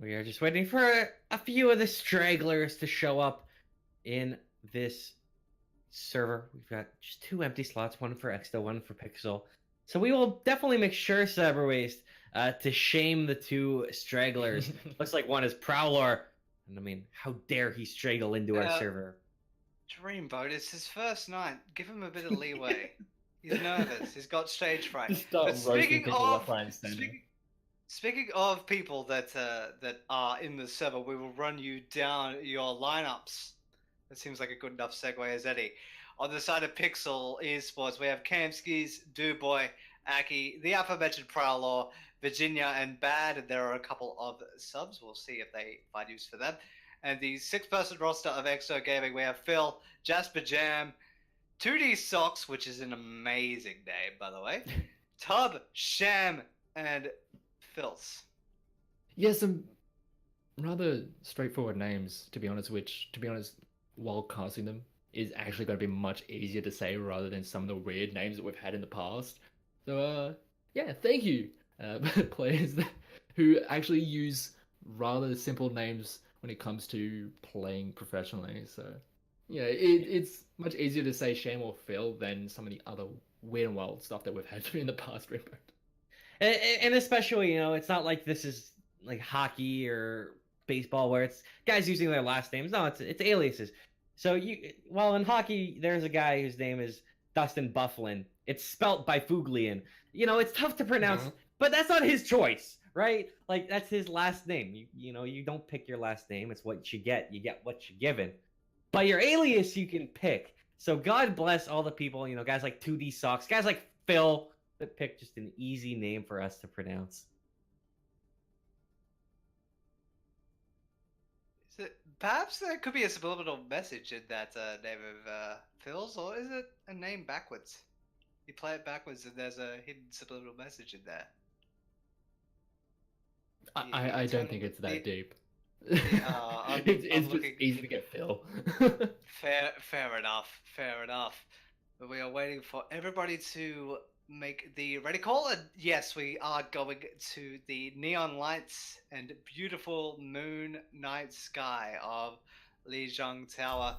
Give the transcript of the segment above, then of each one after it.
We are just waiting for a few of the stragglers to show up in this server. We've got just 2 empty slots, one for Exto, one for PIXL. So we will definitely make sure, Cyberwaste, to shame the 2 stragglers. Looks like one is Prowler. And I mean, how dare he straggle into our server? Dreamboat, it's his first night. Give him a bit of leeway. He's nervous. He's got stage fright. Just start But roasting people left, right, and center. Speaking of people that are in the server, we will run you down your lineups. That seems like a good enough segue as any. On the side of PIXL Esports, we have Kamskis, Duboy, Aki, the aforementioned Prowler, Virginia, and Bad. And there are a couple of subs. We'll see if they find use for them. And the 6-person roster of Exto Gaming, we have Phil, Jasper Jam, 2D Socks, which is an amazing name, by the way, Tub, Sham, and Phils. Yeah, some rather straightforward names, to be honest, which, while casting them, is actually going to be much easier to say rather than some of the weird names that we've had in the past. So, yeah, thank you, players who actually use rather simple names when it comes to playing professionally. So, yeah, it's much easier to say Sham or Phil than some of the other weird and wild stuff that we've had in the past. And especially, it's not like this is like hockey or baseball where it's guys using their last names. No, it's aliases. So in hockey, there's a guy whose name is Dustin Bufflin. It's spelt by Fuglian. It's tough to pronounce, but that's not his choice, right? Like, that's his last name. You don't pick your last name. It's what you get. You get what you're given. But your alias you can pick. So God bless all the people, guys like 2D Socks, guys like Phil, that picked just an easy name for us to pronounce. Perhaps there could be a subliminal message in that name of Phil's, or is it a name backwards? You play it backwards and there's a hidden subliminal message in there. I don't think it's that deep. It's just easy to get Phil. Fair enough. But we are waiting for everybody to make the ready call, and yes, we are going to the neon lights and beautiful moon night sky of Lijiang Tower,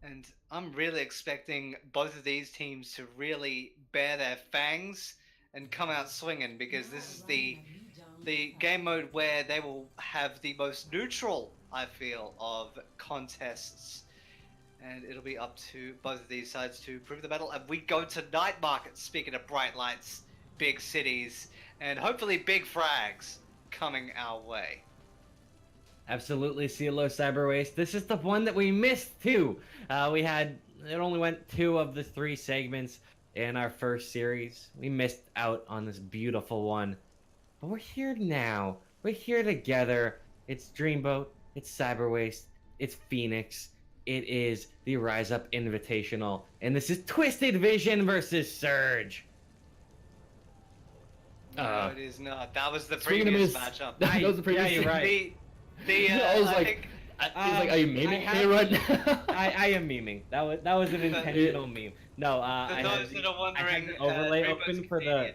and I'm really expecting both of these teams to really bare their fangs and come out swinging, because this is the game mode where they will have the most neutral, I feel, of contests. And it'll be up to both of these sides to prove the battle. And we go to night market, speaking of bright lights, big cities, and hopefully big frags coming our way. Absolutely, CeeLo Cyberwaste. This is the one that we missed too. It only went 2 of the 3 segments in our first series. We missed out on this beautiful one. But we're here now. We're here together. It's Dreamboat, it's Cyberwaste, it's Phoenix. It is the Rise Up Invitational, and this is Twisted Vision versus Surge. No, it is not. That was the previous matchup. That was the previous. Yeah, you're right. I was like, are you memeing here right now? I am memeing. That was an intentional meme. No, for those that are wondering, I had an overlay open for the.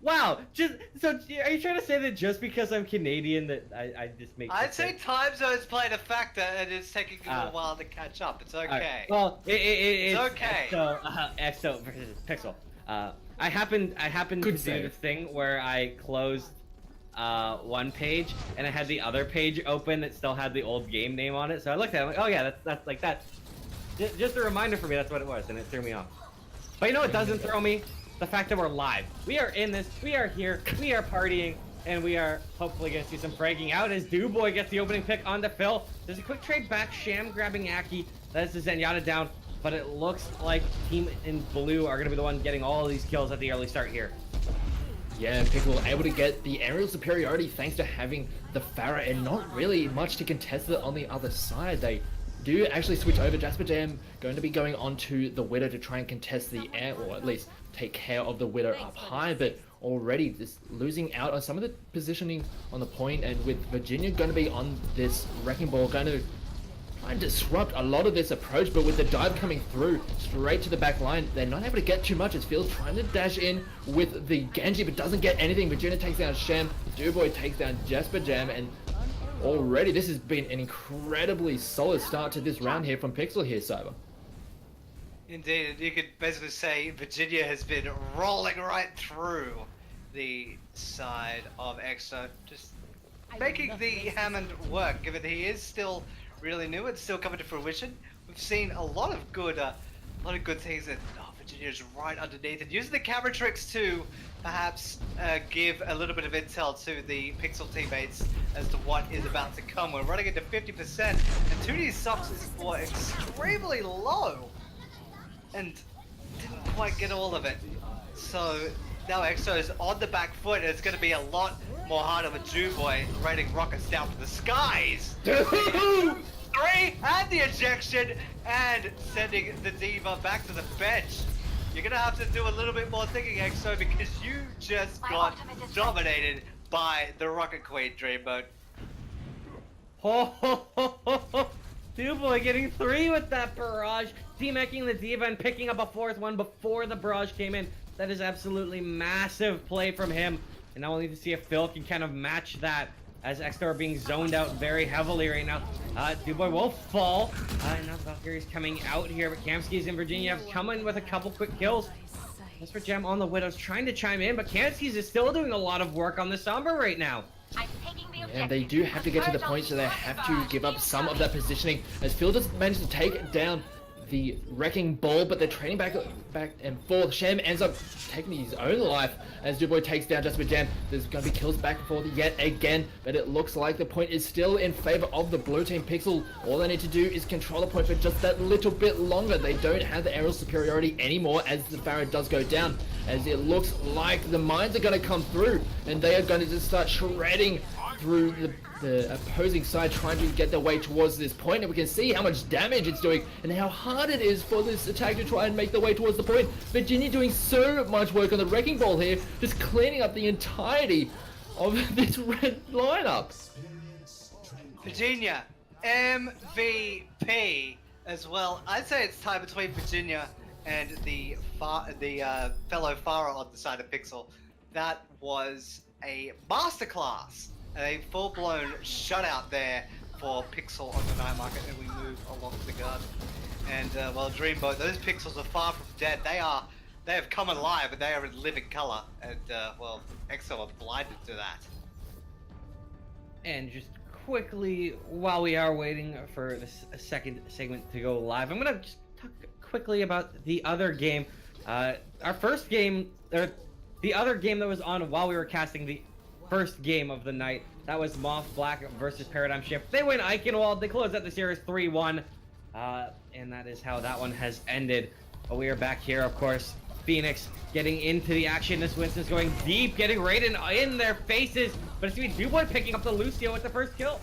Wow! Are you trying to say that just because I'm Canadian that I just make? I'd say time zone's played a factor, and it's taking a little while to catch up. It's okay. Right. Well, it's okay. Exto versus PIXL. I happened to do the thing where I closed one page and I had the other page open that still had the old game name on it. So I looked at it, I'm like, oh yeah, that's like that. Just a reminder for me. That's what it was, and it threw me off. But what doesn't throw me? The fact that we're live. We are in this, we are here, we are partying, and we are hopefully going to see some fragging out as Duboy gets the opening pick onto Phil. There's a quick trade back, Sham grabbing Aki. That is the Zenyatta down, but it looks like Team in Blue are going to be the one getting all of these kills at the early start here. Yeah, PIXL able to get the aerial superiority thanks to having the Pharah and not really much to contest it on the other side. They do actually switch over. Jasper Jam going to be going on to the Widow to try and contest the air, or at least take care of the Widow up high, but already just losing out on some of the positioning on the point, and with Virginia going to be on this Wrecking Ball, going to try and disrupt a lot of this approach, but with the dive coming through straight to the back line, they're not able to get too much as Phil's trying to dash in with the Genji, but doesn't get anything. Virginia takes down Shem, Duboy takes down Jasper Jam, and already this has been an incredibly solid start to this round here from PIXL here, Cyber. Indeed, you could basically say Virginia has been rolling right through the side of Exto, just making the Hammond work, given he is still really new and still coming to fruition. We've seen a lot of good things, and Virginia's right underneath and using the camera tricks to perhaps give a little bit of intel to the PIXL teammates as to what is about to come. We're running into 50%, and 2D's subs is for extremely low, and didn't quite get all of it. So now Exto is on the back foot, and it's going to be a lot more harder with Duboy raining rockets down from the skies. 3 and the ejection, and sending the Diva back to the bench. You're going to have to do a little bit more thinking, Exto, because you just got dominated by the Rocket Queen, Dreamboat. Duboy getting 3 with that barrage, D-macking the Diva and picking up a 4th one before the barrage came in. That is absolutely massive play from him. And now we'll need to see if Phil can kind of match that, as Exto are being zoned out very heavily right now. Duboy will fall. Now Valkyrie's coming out here, but Kamsky's in Virginia have come in with a couple quick kills. That's for Gem on the Widow's trying to chime in, but Kamsky's is still doing a lot of work on the Sombra right now. And they do have to get to the point, so they have to give up some of that positioning, as Phil just managed to take down the Wrecking Ball, but they're trading back and forth. Shem ends up taking his own life as Duboy takes down Jasper Jam. There's going to be kills back and forth yet again, but it looks like the point is still in favor of the blue team. PIXL, all they need to do is control the point for just that little bit longer. They don't have the aerial superiority anymore as the Pharaoh does go down, as it looks like the mines are going to come through, and they are going to just start shredding through the opposing side, trying to get their way towards this point, and we can see how much damage it's doing and how hard it is for this attack to try and make their way towards the point. Virginia doing so much work on the Wrecking Ball here, just cleaning up the entirety of this red lineup. Virginia, MVP as well. I'd say it's time between Virginia and the fellow Farah on the side of PIXL. That was a masterclass. A full-blown shutout there for PIXL on the night market, and we move along to the garden. And well, Dreamboat, those pixels are far from dead. They have come alive, and they are in living color. And well, Exo are blinded to that. And just quickly, while we are waiting for this second segment to go live, I'm gonna just talk quickly about the other game. Our first game, or the other game that was on while we were casting the first game of the night, that was Moth Black versus Paradigm Shift. They win Eichenwald. They close out the series 3-1, and that is how that one has ended. But we are back here, of course. Phoenix getting into the action. This Winston's going deep, getting right in their faces. But it's going to be Duboy picking up the Lucio with the first kill.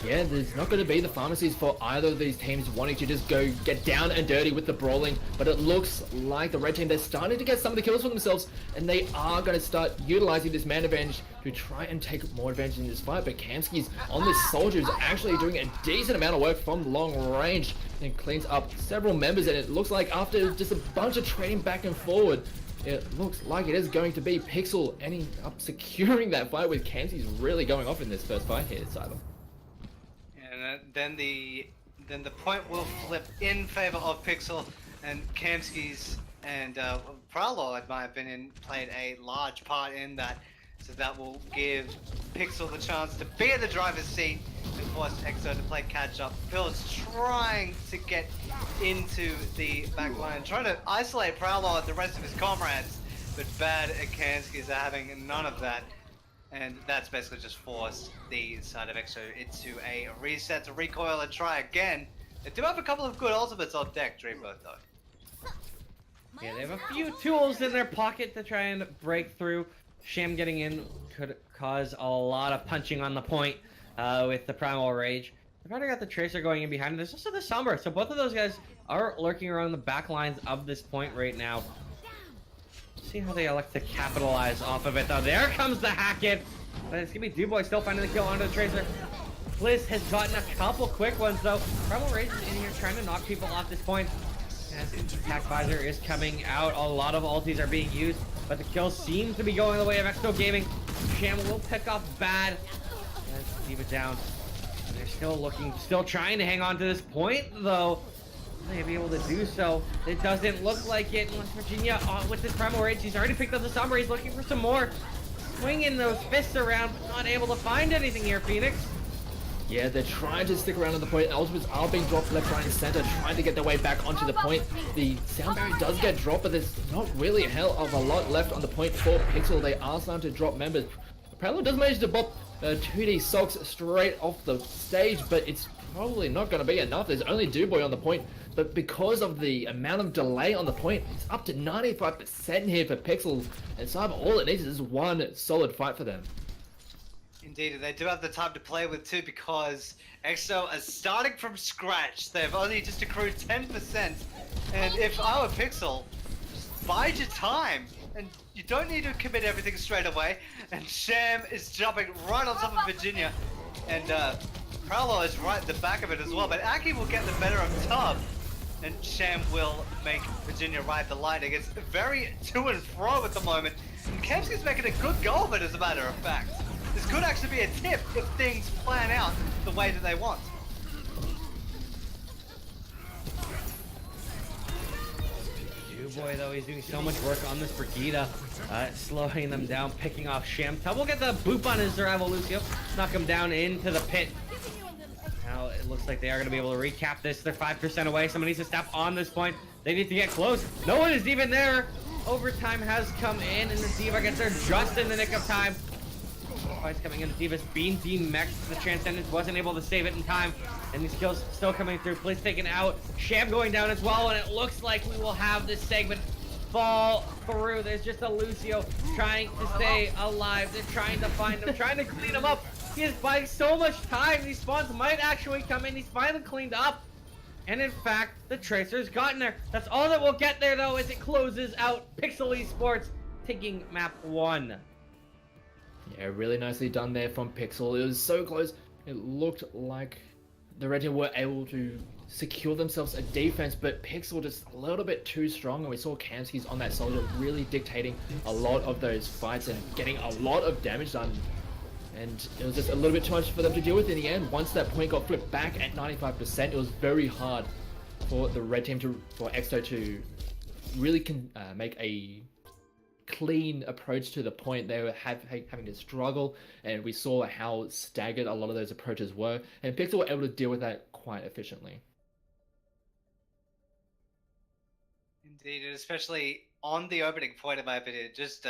Yeah, there's not going to be the pharmacies for either of these teams wanting to just go get down and dirty with the brawling, but it looks like the red team, they're starting to get some of the kills for themselves, and they are going to start utilizing this man advantage to try and take more advantage in this fight. But Kamsky's on this soldier is actually doing a decent amount of work from long range and cleans up several members, and it looks like after just a bunch of trading back and forward, it looks like it is going to be PIXL ending up securing that fight, with Kamsky's really going off in this first fight here, Cyber. And then the point will flip in favor of PIXL, and Kamsky's and Prowler, in my opinion, played a large part in that. So that will give PIXL the chance to be in the driver's seat and force Exto to play catch up. Phil's trying to get into the back line, trying to isolate Prowler and the rest of his comrades, but bad Kamsky's are having none of that. And that's basically just forced the side of Exto into a reset to recoil and try again. They do have a couple of good ultimates on deck, Dreamboat, though. Yeah, they have a few tools in their pocket to try and break through. Sham getting in could cause a lot of punching on the point with the Primal Rage. They've already got the Tracer going in behind. There's also the Sombra, so both of those guys are lurking around the back lines of this point right now. See how they elect to capitalize off of it, though. There comes the Hackett. But it's gonna be Duboy still finding the kill onto the Tracer. Blizz has gotten a couple quick ones though. Primal Rage is in here trying to knock people off this point. As Attack Visor is coming out, a lot of ultis are being used, but the kills seem to be going the way of Exto Gaming. Sham will pick off bad. Let's leave it down. They're still trying to hang on to this point though. Will they be able to do so? It doesn't look like it unless Virginia with this Primal Rage. He's already picked up the Sombra. He's looking for some more. Swinging those fists around, but not able to find anything here, Phoenix. Yeah, they're trying to stick around on the point. Ultimates are being dropped left, right, and center, trying to get their way back onto the point. The sound barrier does get dropped, but there's not really a hell of a lot left on the point for PIXL. They are starting to drop members. Parallel does manage to bop 2D Socks straight off the stage, but it's probably not going to be enough. There's only Duboy on the point, but because of the amount of delay on the point, it's up to 95% here for PIXL. And Cyber, all it needs is one solid fight for them. Indeed, they do have the time to play with too, because Exto is starting from scratch. They've only just accrued 10%, and if I were PIXL, just bide your time, and you don't need to commit everything straight away. And Sham is jumping right on top of Virginia, and Prowler is right at the back of it as well, but Aki will get the better of Tub, and Sham will make Virginia ride the lightning. It's very to and fro at the moment, and Kevski's making a good go of it, as a matter of fact. This could actually be a tip if things plan out the way that they want. Boy, though, he's doing so much work on this Brigida, slowing them down, picking off Sham. Tub will get the boop on his survival Lucio, knock him down into the pit. Now it looks like they are going to be able to recap this. They're 5% away. Someone needs to step on this point. They need to get close. No one is even there. Overtime has come in, and the D.Va gets there just in the nick of time. Fight's coming in. The D.Va's being demexed. The Transcendence wasn't able to save it in time. And these kills still coming through. Blizz taken out. Sham going down as well. And it looks like we will have this segment fall through. There's just a Lucio trying to stay alive. They're trying to find him, trying to clean him up. He is buying so much time. These spawns might actually come in. He's finally cleaned up. And in fact, the Tracer's gotten there. That's all that will get there, though, as it closes out PIXL Esports, taking map 1. Yeah, really nicely done there from PIXL. It was so close. It looked like the Red Team were able to secure themselves a defense, but PIXL just a little bit too strong, and we saw Kamski's on that soldier really dictating a lot of those fights and getting a lot of damage done. And it was just a little bit too much for them to deal with in the end. Once that point got flipped back at 95%, it was very hard for the Red Team for Exto to really make a clean approach to the point. They were having to struggle, and we saw how staggered a lot of those approaches were, and PIXL were able to deal with that quite efficiently. Indeed, and especially on the opening point, in my opinion, just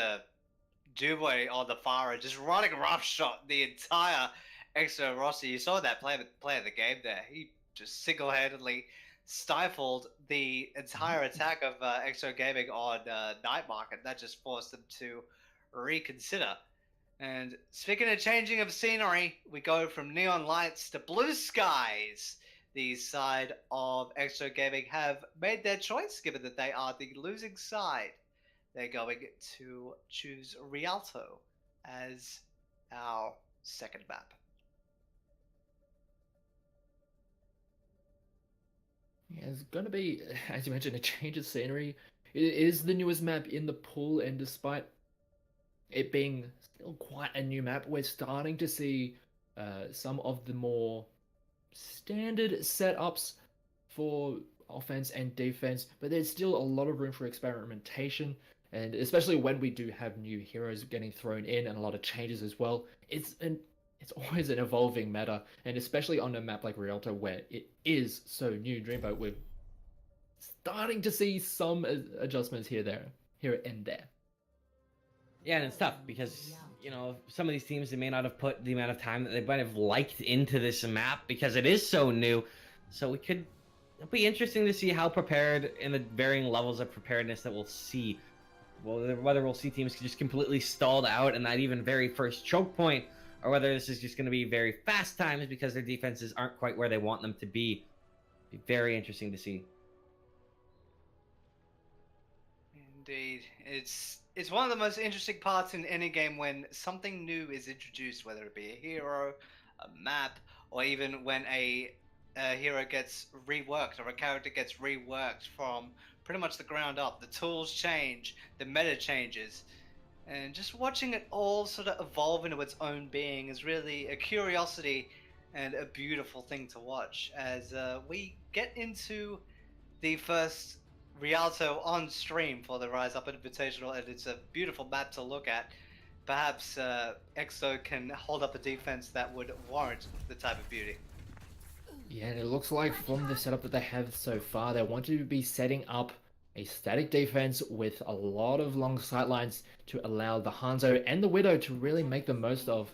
Duboy on the far end, just running roughshot the entire Exo roster. You saw that play of the game there. He just single-handedly stifled the entire attack of Exo Gaming on Night Market. That just forced them to reconsider. And speaking of changing of scenery, we go from neon lights to blue skies. The side of Exo Gaming have made their choice, given that they are the losing side. They're going to choose Rialto as our second map. Yeah, it's going to be, as you mentioned, a change of scenery. It is the newest map in the pool, and despite it being still quite a new map, we're starting to see some of the more standard setups for offense and defense, but there's still a lot of room for experimentation, and especially when we do have new heroes getting thrown in and a lot of changes as well. It's always an evolving meta, and especially on a map like Rialto where it is so new. Dreamboat, we're starting to see some adjustments here and there. Yeah, and it's tough because, you know, some of these teams, they may not have put the amount of time that they might have liked into this map because it is so new. So it'll be interesting to see how prepared in the varying levels of preparedness that we'll see. Whether we'll see teams just completely stalled out in that even very first choke point, or whether this is just going to be very fast times because their defenses aren't quite where they want them to be. Be very interesting to see. Indeed. It's one of the most interesting parts in any game when something new is introduced, whether it be a hero, a map, or even when a hero gets reworked or a character gets reworked from pretty much the ground up. The tools change, the meta changes, and just watching it all sort of evolve into its own being is really a curiosity and a beautiful thing to watch as we get into the first Rialto on stream for the Rise Up Invitational, and it's a beautiful map to look at. Perhaps Exto can hold up a defense that would warrant the type of beauty. Yeah, and it looks like from the setup that they have so far, they want to be setting up a static defense with a lot of long sightlines to allow the Hanzo and the Widow to really make the most of.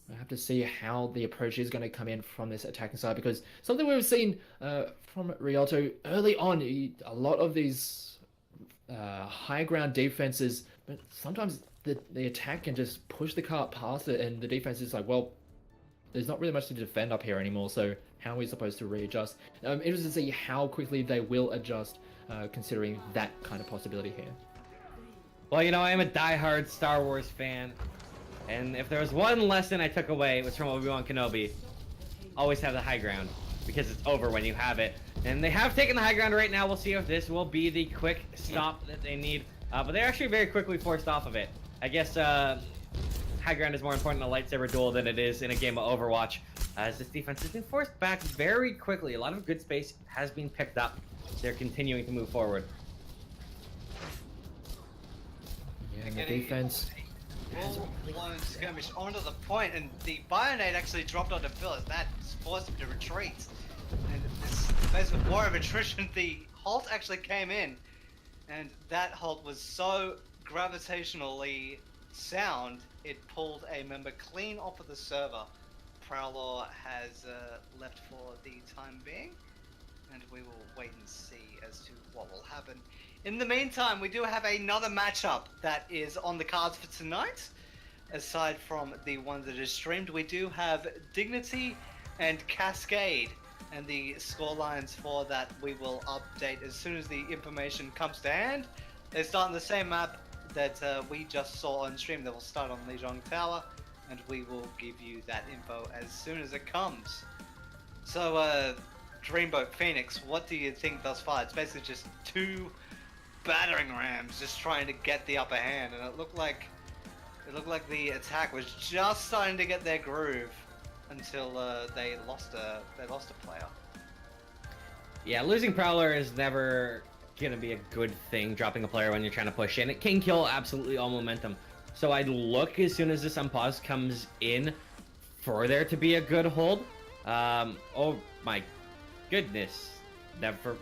I have to see how the approach is going to come in from this attacking side, because something we've seen from Rialto early on, a lot of these high ground defenses, but sometimes the attack can just push the cart past it, and the defense is like, well, there's not really much to defend up here anymore, so how are we supposed to readjust? I'm interested to see how quickly they will adjust, considering that kind of possibility here. Well, you know, I am a diehard Star Wars fan, and if there was one lesson I took away, it was from Obi-Wan Kenobi. Always have the high ground, because it's over when you have it. And they have taken the high ground right now. We'll see if this will be the quick stop that they need. But they're actually very quickly forced off of it. I guess high ground is more important in a lightsaber duel than it is in a game of Overwatch, as this defense has been forced back very quickly. A lot of good space has been picked up. They're continuing to move forward. Yeah, and the defense... Full-blown skirmish onto the point, and the Bionade actually dropped onto Phyllis. That forced him to retreat. And this basically war of attrition, the halt actually came in, and that halt was so gravitationally sound, it pulled a member clean off of the server. Prowler has left for the time being, and we will wait and see as to what will happen. In the meantime, we do have another matchup that is on the cards for tonight. Aside from the one that is streamed, we do have Dignity and Cascade, and the scorelines for that we will update as soon as the information comes to hand. They start on the same map that we just saw on stream. They will start on Lijiang Tower, and we will give you that info as soon as it comes. So, Dreamboat Phoenix, what do you think thus far? It's basically just two battering rams just trying to get the upper hand, and it looked like the attack was just starting to get their groove until they lost a player. Yeah, losing Prowler is never gonna be a good thing, dropping a player when you're trying to push in. It can kill absolutely all momentum. So I'd look as soon as this unpause comes in for there to be a good hold. Oh my goodness. Never.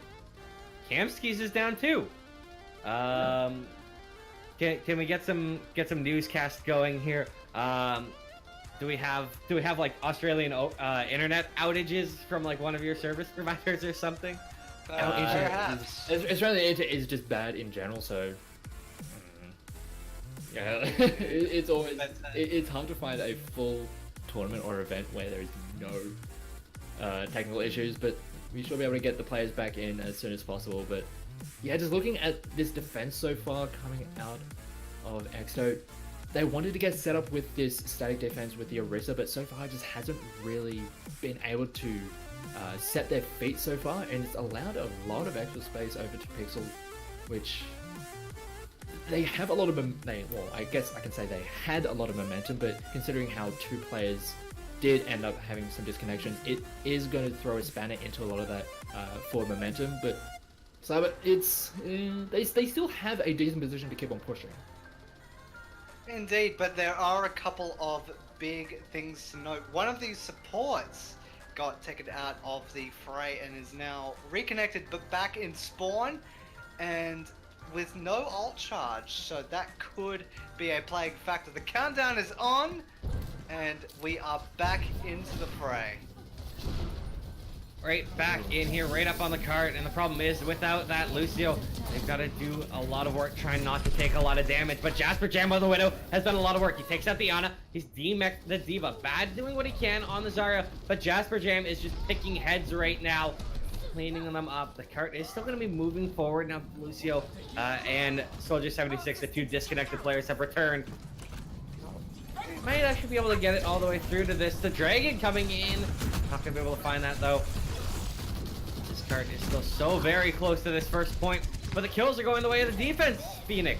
Kamskis is down too. Can we get some newscast going here? Do we have like Australian internet outages from like one of your service providers or something? Australia is just bad in general, so yeah, it's always it's hard to find a full tournament or event where there is no technical issues, but we should be able to get the players back in as soon as possible. But yeah, just looking at this defense so far coming out of Exto, they wanted to get set up with this static defense with the Orisa, but so far just hasn't really been able to set their feet so far, and it's allowed a lot of extra space over to PIXL, which they have a lot of well, I guess I can say they had a lot of momentum, but considering how two players did end up having some disconnections, it is going to throw a spanner into a lot of that forward momentum. But it's they still have a decent position to keep on pushing. Indeed, but there are a couple of big things to note. One of these supports got taken out of the fray and is now reconnected, but back in spawn and with no ult charge, so that could be a plague factor. The countdown is on, and we are back into the fray. Right back in here, right up on the cart, and the problem is, without that Lucio, they've got to do a lot of work trying not to take a lot of damage, but Jasper Jam on the Widow has done a lot of work. He takes out the Ana, he's demexed the Diva. Bad doing what he can on the Zarya, but Jasper Jam is just picking heads right now, cleaning them up. The cart is still going to be moving forward now. Lucio and Soldier 76, the two disconnected players, have returned. might actually be able to get it all the way through to this. The dragon coming in. Not gonna be able to find that though. This card is still so very close to this first point, but the kills are going the way of the defense, Phoenix.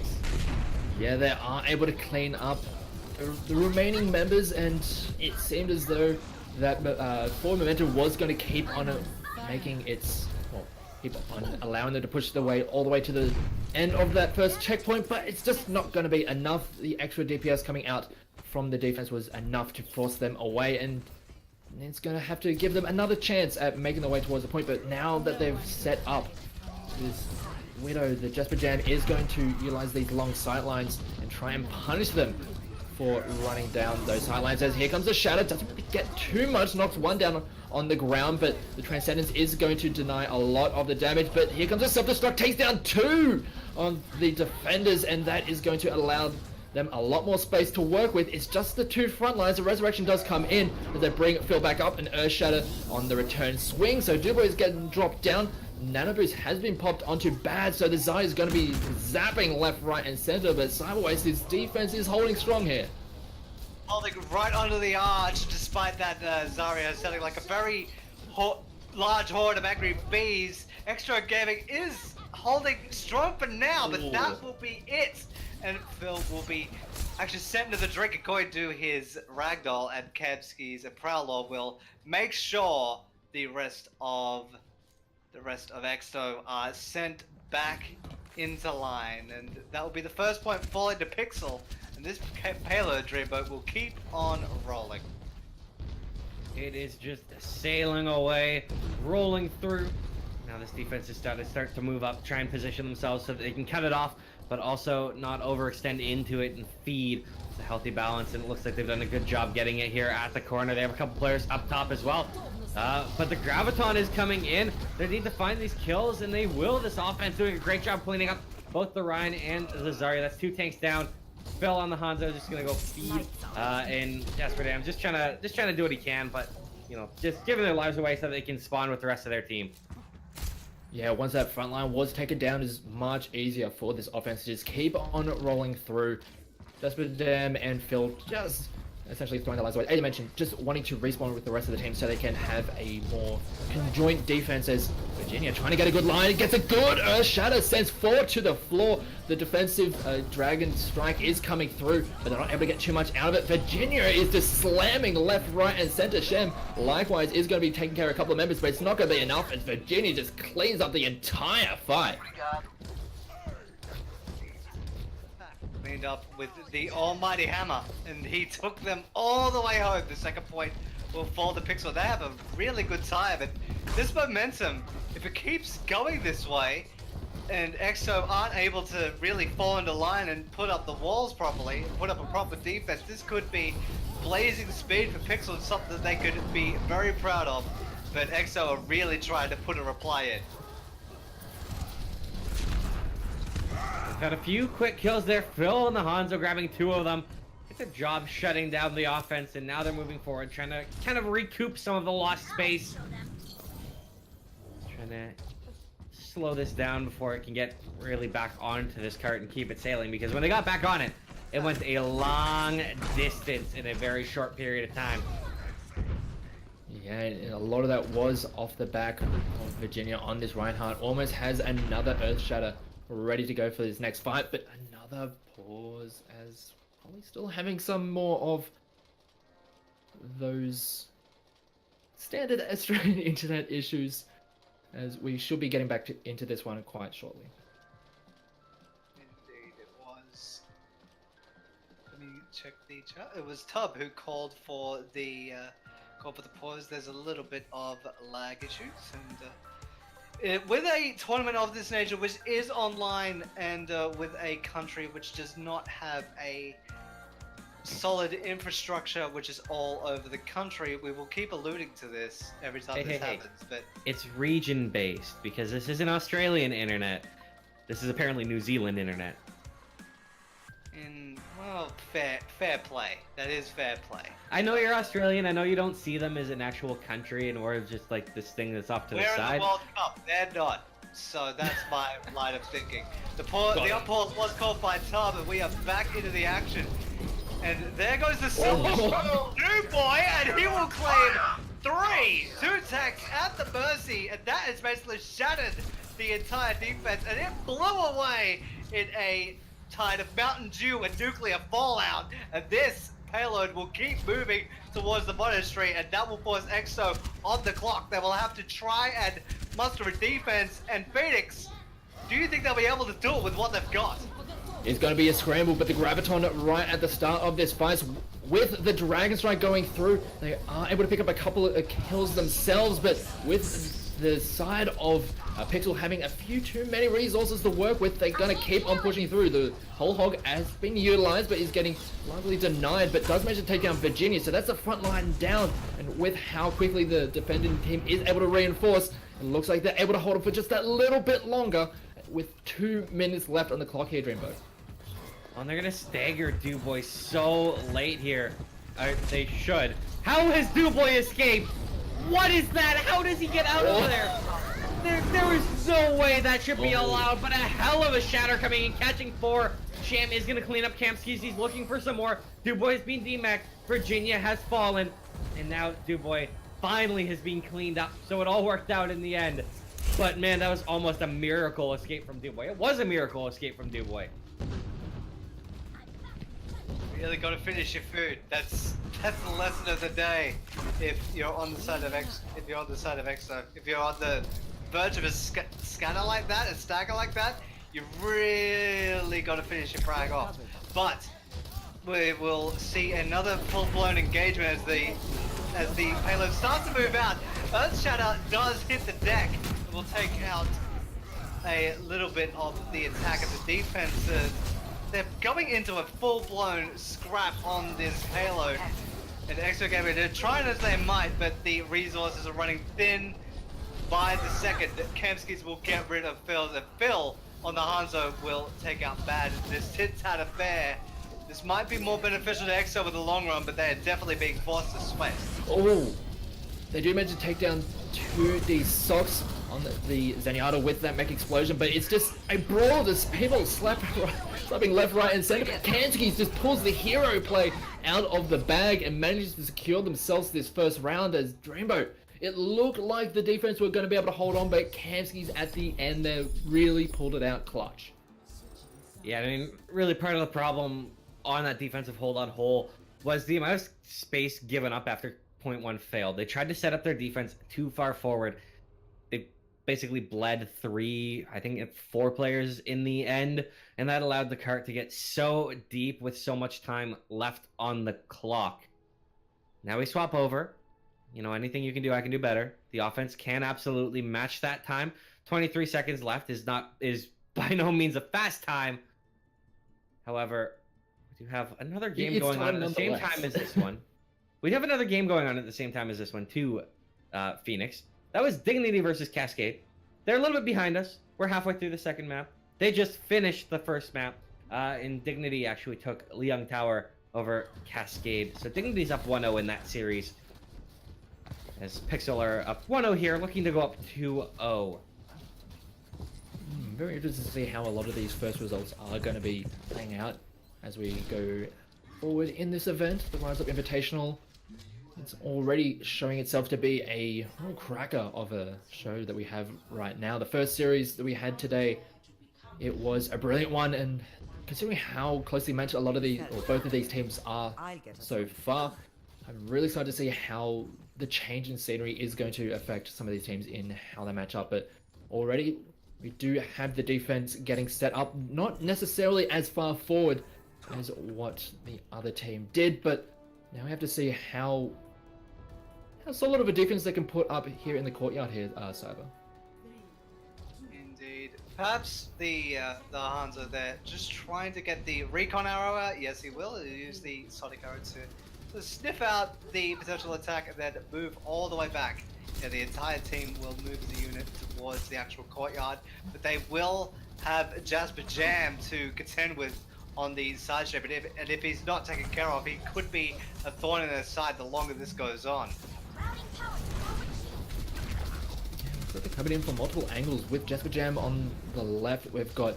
Yeah, they are able to clean up the remaining members, and it seemed as though that Forward Momentum was going to keep on making its, well, keep on allowing them to push their way all the way to the end of that first checkpoint, but it's just not going to be enough. The extra DPS coming out from the defense was enough to force them away, and it's going to have to give them another chance at making their way towards the point. But now that they've set up this Widow, the Jesper Jam is going to utilize these long sightlines and try and punish them for running down those sightlines. As here comes the Shadow, doesn't get too much, knocks one down on the ground, but the Transcendence is going to deny a lot of the damage. But here comes a Self-Destruct, takes down 2 on the defenders, and that is going to allow them a lot more space to work with. It's just the 2 front lines. The Resurrection does come in as they bring Phil back up, and Earth Shatter on the return swing. So Dubois is getting dropped down. Nano Boost has been popped onto Bad, so the Zarya is going to be zapping left, right, and center. But Cyberwaste's defense is holding strong here. Holding right onto the arch, despite that Zarya sounding like a very large horde of angry bees. Extra Gaming is holding strong for now, but that will be it. And Phil will be actually sent to the drink according to his Ragdoll, and Kevsky's Prowler will make sure the rest of Exto are sent back into line, and that will be the first point falling to PIXL, and this payload dreamboat will keep on rolling. It is just sailing away, rolling through. Now this defense is starting to move up, try and position themselves so that they can cut it off, but also not overextend into it and feed. It's a healthy balance, and it looks like they've done a good job getting it here at the corner. They have a couple players up top as well. But the Graviton is coming in. They need to find these kills, and they will. This offense doing a great job cleaning up both the Ryan and the Zarya. That's 2 tanks down. Phil on the Hanzo just gonna go feed, and Jesper Jam just trying to do what he can, but you know, just giving their lives away so they can spawn with the rest of their team. Yeah, once that front line was taken down, it's much easier for this offense to just keep on rolling through. Jesper Jam and Phil just essentially throwing their lives away. As I mentioned, just wanting to respawn with the rest of the team so they can have a more conjoint defense. As Virginia trying to get a good line, it gets a good Earth Shatter, sends 4 to the floor. The defensive Dragon Strike is coming through, but they're not able to get too much out of it. Virginia is just slamming left, right, and center. Shem, likewise, is going to be taking care of a couple of members, but it's not going to be enough as Virginia just cleans up the entire fight. Cleaned up with the almighty hammer, and he took them all the way home. The second point will fall to PIXL. They have a really good time, and this momentum, if it keeps going this way, and Exto aren't able to really fall into line and put up the walls properly, and put up a proper defense, this could be blazing speed for PIXL, something that they could be very proud of. But Exto are really trying to put a reply in. Got a few quick kills there. Phil and the Hanzo grabbing 2 of them. It's a job shutting down the offense, and now they're moving forward, trying to kind of recoup some of the lost space. Trying to slow this down before it can get really back onto this cart and keep it sailing, because when they got back on it, it went a long distance in a very short period of time. Yeah, and a lot of that was off the back of Virginia on this Reinhardt. Almost has another Earth Shatter ready to go for his next fight, but another pause, as probably still having some more of those standard Australian internet issues, as we should be getting back into this one quite shortly. Indeed it was. Let me check the chat. It was Tub who called for the pause. There's a little bit of lag issues, and with a tournament of this nature, which is online, and with a country which does not have a solid infrastructure, which is all over the country, we will keep alluding to this every time this happens. But it's region-based, because this isn't Australian internet. This is apparently New Zealand internet. Well, fair play. That is fair play. I know you're Australian. I know you don't see them as an actual country, and we're just like this thing that's off to the side. We're in the World Cup. They're not. So that's my line of thinking. The unpause was called by Tub, and we are back into the action. And there goes the silver new boy, and he will claim 3. 2 attacks at the Mercy, and that has basically shattered the entire defense, and it blew away in a tide of Mountain Dew and nuclear fallout. And this payload will keep moving towards the monastery, and that will force Exto on the clock. They will have to try and muster a defense, and Phoenix, do you think they'll be able to do it with what they've got? It's going to be a scramble, but the Graviton right at the start of this fight, with the Dragon Strike going through, they are able to pick up a couple of kills themselves, but with the side of PIXL having a few too many resources to work with, they're going to keep on pushing through. The whole hog has been utilized, but is getting largely denied, but does manage to take down Virginia, so that's the front line down. And with how quickly the defending team is able to reinforce, it looks like they're able to hold it for just that little bit longer, with 2 minutes left on the clock here, Dreamboat. And they're gonna stagger Dubois so late here. They should. How has Dubois escaped? What is that? How does he get out of there? There was no way that should be allowed, but a hell of a shatter coming in, catching 4. Sham is gonna clean up Kamskis. He's looking for some more. Dubois being DMAC. Virginia has fallen, and now Dubois finally has been cleaned up, so it all worked out in the end. But man, that was almost a miracle escape from Dubois. It was a miracle escape from Dubois. You really got to finish your food. That's the lesson of the day. If you're on the side of Exto, if you're on the verge of a scanner like that, a stagger like that, you really got to finish your frag off. But we will see another full-blown engagement as the payload starts to move out. Earthshatter does hit the deck. It will take out a little bit of the attack of the defense. They're going into a full-blown scrap on this payload. And Exto Gaming, they're trying as they might, but the resources are running thin by the second. Kamskis will get rid of Phil. The Phil on the Hanzo will take out Bad. This tit-tat affair. This might be more beneficial to Exo in the long run, but they are definitely being forced to sweat. Oh, they do manage to take down 2 of these socks on the Zenyatta with that mech explosion, but it's just a brawl. There's people slapping left, right, and center. But Kamskis just pulls the hero play out of the bag and manages to secure themselves this first round as Dreamboat. It looked like the defense were going to be able to hold on, but Kamskis at the end there really pulled it out clutch. Yeah, I mean, really part of the problem on that defensive hold-on hole was the amount of space given up after point 1 failed. They tried to set up their defense too far forward. They basically bled 4 players in the end, and that allowed the cart to get so deep with so much time left on the clock. Now we swap over. You know, anything you can do, I can do better. The offense can absolutely match that time. 23 seconds left is by no means a fast time. However, we do have another game going on at the same time as this one. We have another game going on at the same time as this one too, Phoenix. That was Dignity versus Cascade. They're a little bit behind us. We're halfway through the second map. They just finished the first map. And Dignity actually took Liang Tower over Cascade. So Dignity's up 1-0 in that series. As PIXL are up 1-0 here, looking to go up 2-0. Very interested to see how a lot of these first results are going to be playing out as we go forward in this event. The Rise Up Invitational, it's already showing itself to be a real cracker of a show that we have right now. The first series that we had today, it was a brilliant one, and considering how closely matched a lot of these, or both of these teams are so far, I'm really excited to see how the change in scenery is going to affect some of these teams in how they match up. But already we do have the defense getting set up, not necessarily as far forward as what the other team did, but now we have to see how solid of a defense they can put up here in the courtyard here, Cyber. Indeed. Perhaps the Hanzo there just trying to get the recon arrow out. Yes, he will. He'll use the Sonic arrow to sniff out the potential attack and then move all the way back. Yeah, the entire team will move the unit towards the actual courtyard, but they will have Jasper Jam to contend with on the side strip, and if he's not taken care of, he could be a thorn in their side the longer this goes on. So they're coming in from multiple angles with Jasper Jam on the left. We've got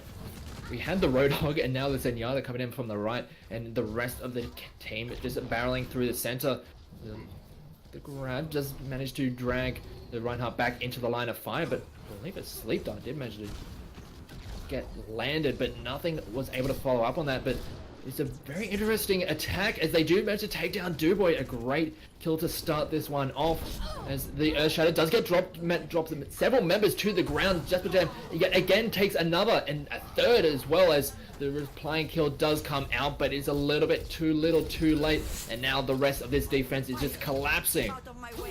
we had the Roadhog, and now the Zenyatta coming in from the right, and the rest of the team just barreling through the center. The grab just managed to drag the Reinhardt back into the line of fire, but I believe a sleep dart did manage to get landed, but nothing was able to follow up on that. But it's a very interesting attack as they do manage to take down Duboy. A great kill to start this one off, as the Earthshatter does get drops several members to the ground. Jasper yet again takes another and a third, as well as the replying kill does come out, but it's a little bit too little too late, and now the rest of this defense is just collapsing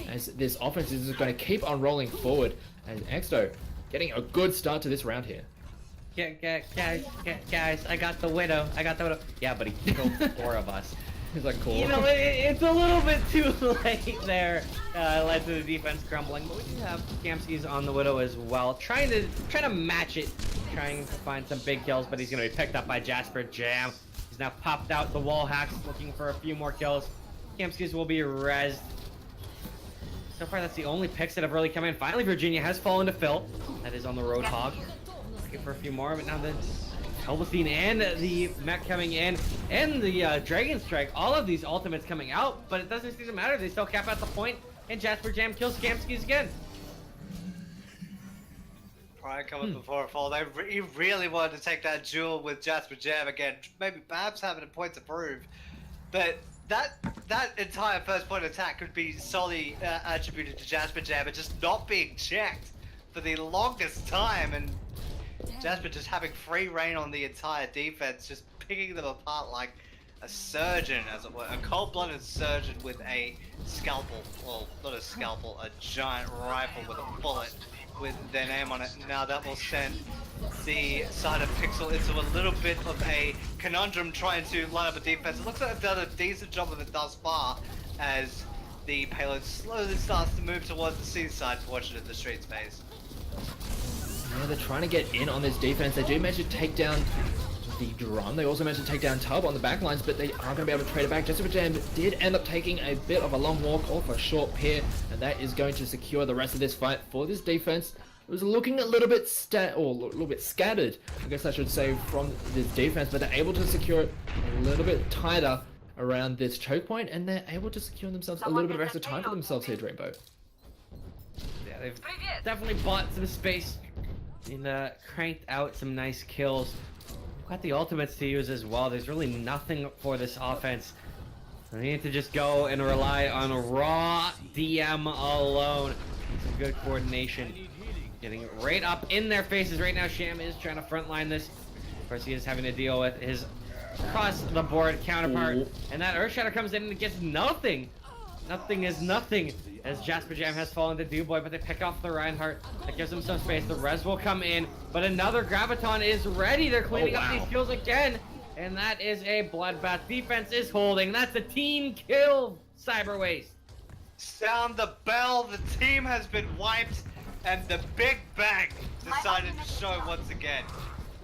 as this offense is just going to keep on rolling forward, as Exto getting a good start to this round here. Guys, I got the Widow. Yeah, but he killed 4 of us. He's like, cool. You know, it's a little bit too late there. Led to the defense crumbling, but we do have Kamsky's on the Widow as well, trying to match it, trying to find some big kills, but he's gonna be picked up by Jasper Jam. He's now popped out the wall hacks, looking for a few more kills. Kamsky's will be rezzed. So far, that's the only picks that have really come in. Finally, Virginia has fallen to Phil. That is on the Roadhog. Looking for a few more, but now the Helvethine and the mech coming in, and the Dragon Strike, all of these ultimates coming out, but it doesn't seem to matter. They still cap out the point, and Jasper Jam kills Kamsky's again. Prior coming before fall, he really wanted to take that duel with Jasper Jam again, maybe perhaps having a point to prove, but that entire first point attack could be solely attributed to Jasper Jam and just not being checked for the longest time, and Jasper just having free reign on the entire defense, just picking them apart like a surgeon, as it were. A cold-blooded surgeon with a scalpel. Well, not a scalpel, a giant rifle with a bullet with their name on it. Now that will send the side of PIXL into a little bit of a conundrum trying to line up a defense. It looks like they've done a decent job of it thus far, as the payload slowly starts to move towards the seaside portion of the street space. Yeah, they're trying to get in on this defense. They do manage to take down the drum. They also managed to take down Tub on the backlines, but they aren't going to be able to trade it back. Jasper Jam did end up taking a bit of a long walk off a short pier, and that is going to secure the rest of this fight for this defense. It was looking a little bit scattered, I guess I should say, from this defense, but they're able to secure it a little bit tighter around this choke point, and they're able to secure themselves a little bit of extra time for themselves here, Dreamboat. Yeah, they've definitely bought some space and cranked out some nice kills. Got the ultimates to use as well. There's really nothing for this offense. They need to just go and rely on raw DM alone. Some good coordination. Getting right up in their faces right now. Sham is trying to frontline this. Of course, he is having to deal with his across-the-board counterpart. And that Earthshatter comes in and gets nothing. Nothing is nothing, as Jasper Jam has fallen to Duboy, but they pick off the Reinhardt. That gives them some space. The res will come in, but another Graviton is ready. They're cleaning up these kills again, and that is a bloodbath. Defense is holding. That's a team kill, Cyber Waste. Sound the bell. The team has been wiped, and the Big Bang decided to show once again.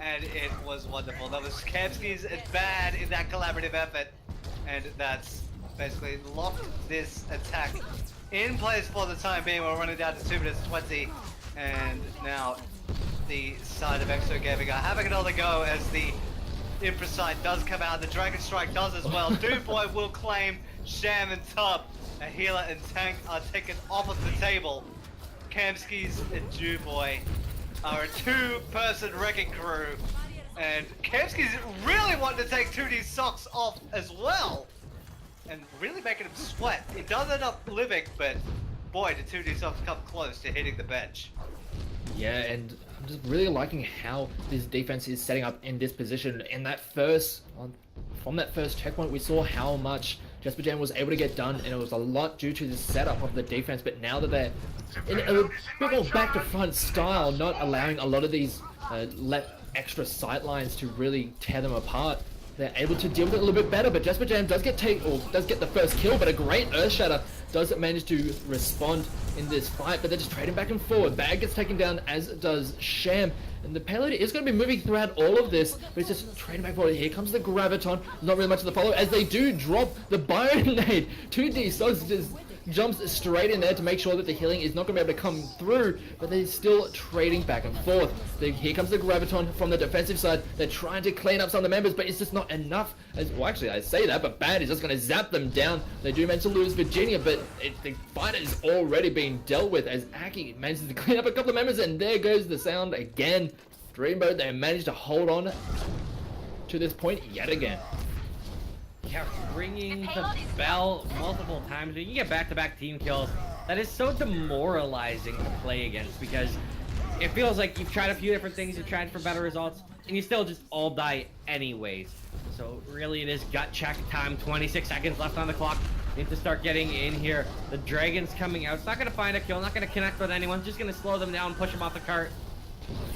And it was wonderful. That was Kamsky's bad in that collaborative effort, and that's basically locked this attack in place for the time being. We're running down to 2 minutes 20, and now the side of Exto Gaming are having another go as the Imprecite does come out. The Dragon Strike does as well. Duboy will claim Sham and Tub. A healer and tank are taken off of the table. Kamsky's and Duboy are a 2-person wrecking crew, and Kamsky's really wanting to take 2D's socks off as well, and really making him sweat. He does end up living, but boy, did 2D socks come close to hitting the bench. Yeah, and I'm just really liking how this defense is setting up in this position. In that from that first checkpoint, we saw how much Jasper Jam was able to get done, and it was a lot due to the setup of the defense. But now that they're in a bit more back to front style, not allowing a lot of these extra sight lines to really tear them apart, they're able to deal with it a little bit better. But Jasper Jam does get the first kill, but a great Earthshatter does manage to respond in this fight, but they're just trading back and forward. Bag gets taken down, as does Sham, and the payload is going to be moving throughout all of this, but it's just trading back and forward. Here comes the Graviton, not really much of the follow, as they do drop the Bio Nade. 2D Sogs just jumps straight in there to make sure that the healing is not going to be able to come through, but they're still trading back and forth. Here comes the Graviton from the defensive side. They're trying to clean up some of the members, but it's just not enough. Well, actually, I say that, but Bad is just going to zap them down. They do manage to lose Virginia, but the fight is already being dealt with as Aki manages to clean up a couple of members, and there goes the sound again. Dreamboat, they managed to hold on to this point yet again. Yeah, ringing the bell multiple times. You get back-to-back team kills. That is so demoralizing to play against because it feels like you've tried a few different things, you've tried for better results, and you still just all die anyways. So really it is gut check time. 26 seconds left on the clock. Need to start getting in here. The Dragon's coming out. It's not going to find a kill, not going to connect with anyone. Just going to slow them down, push them off the cart.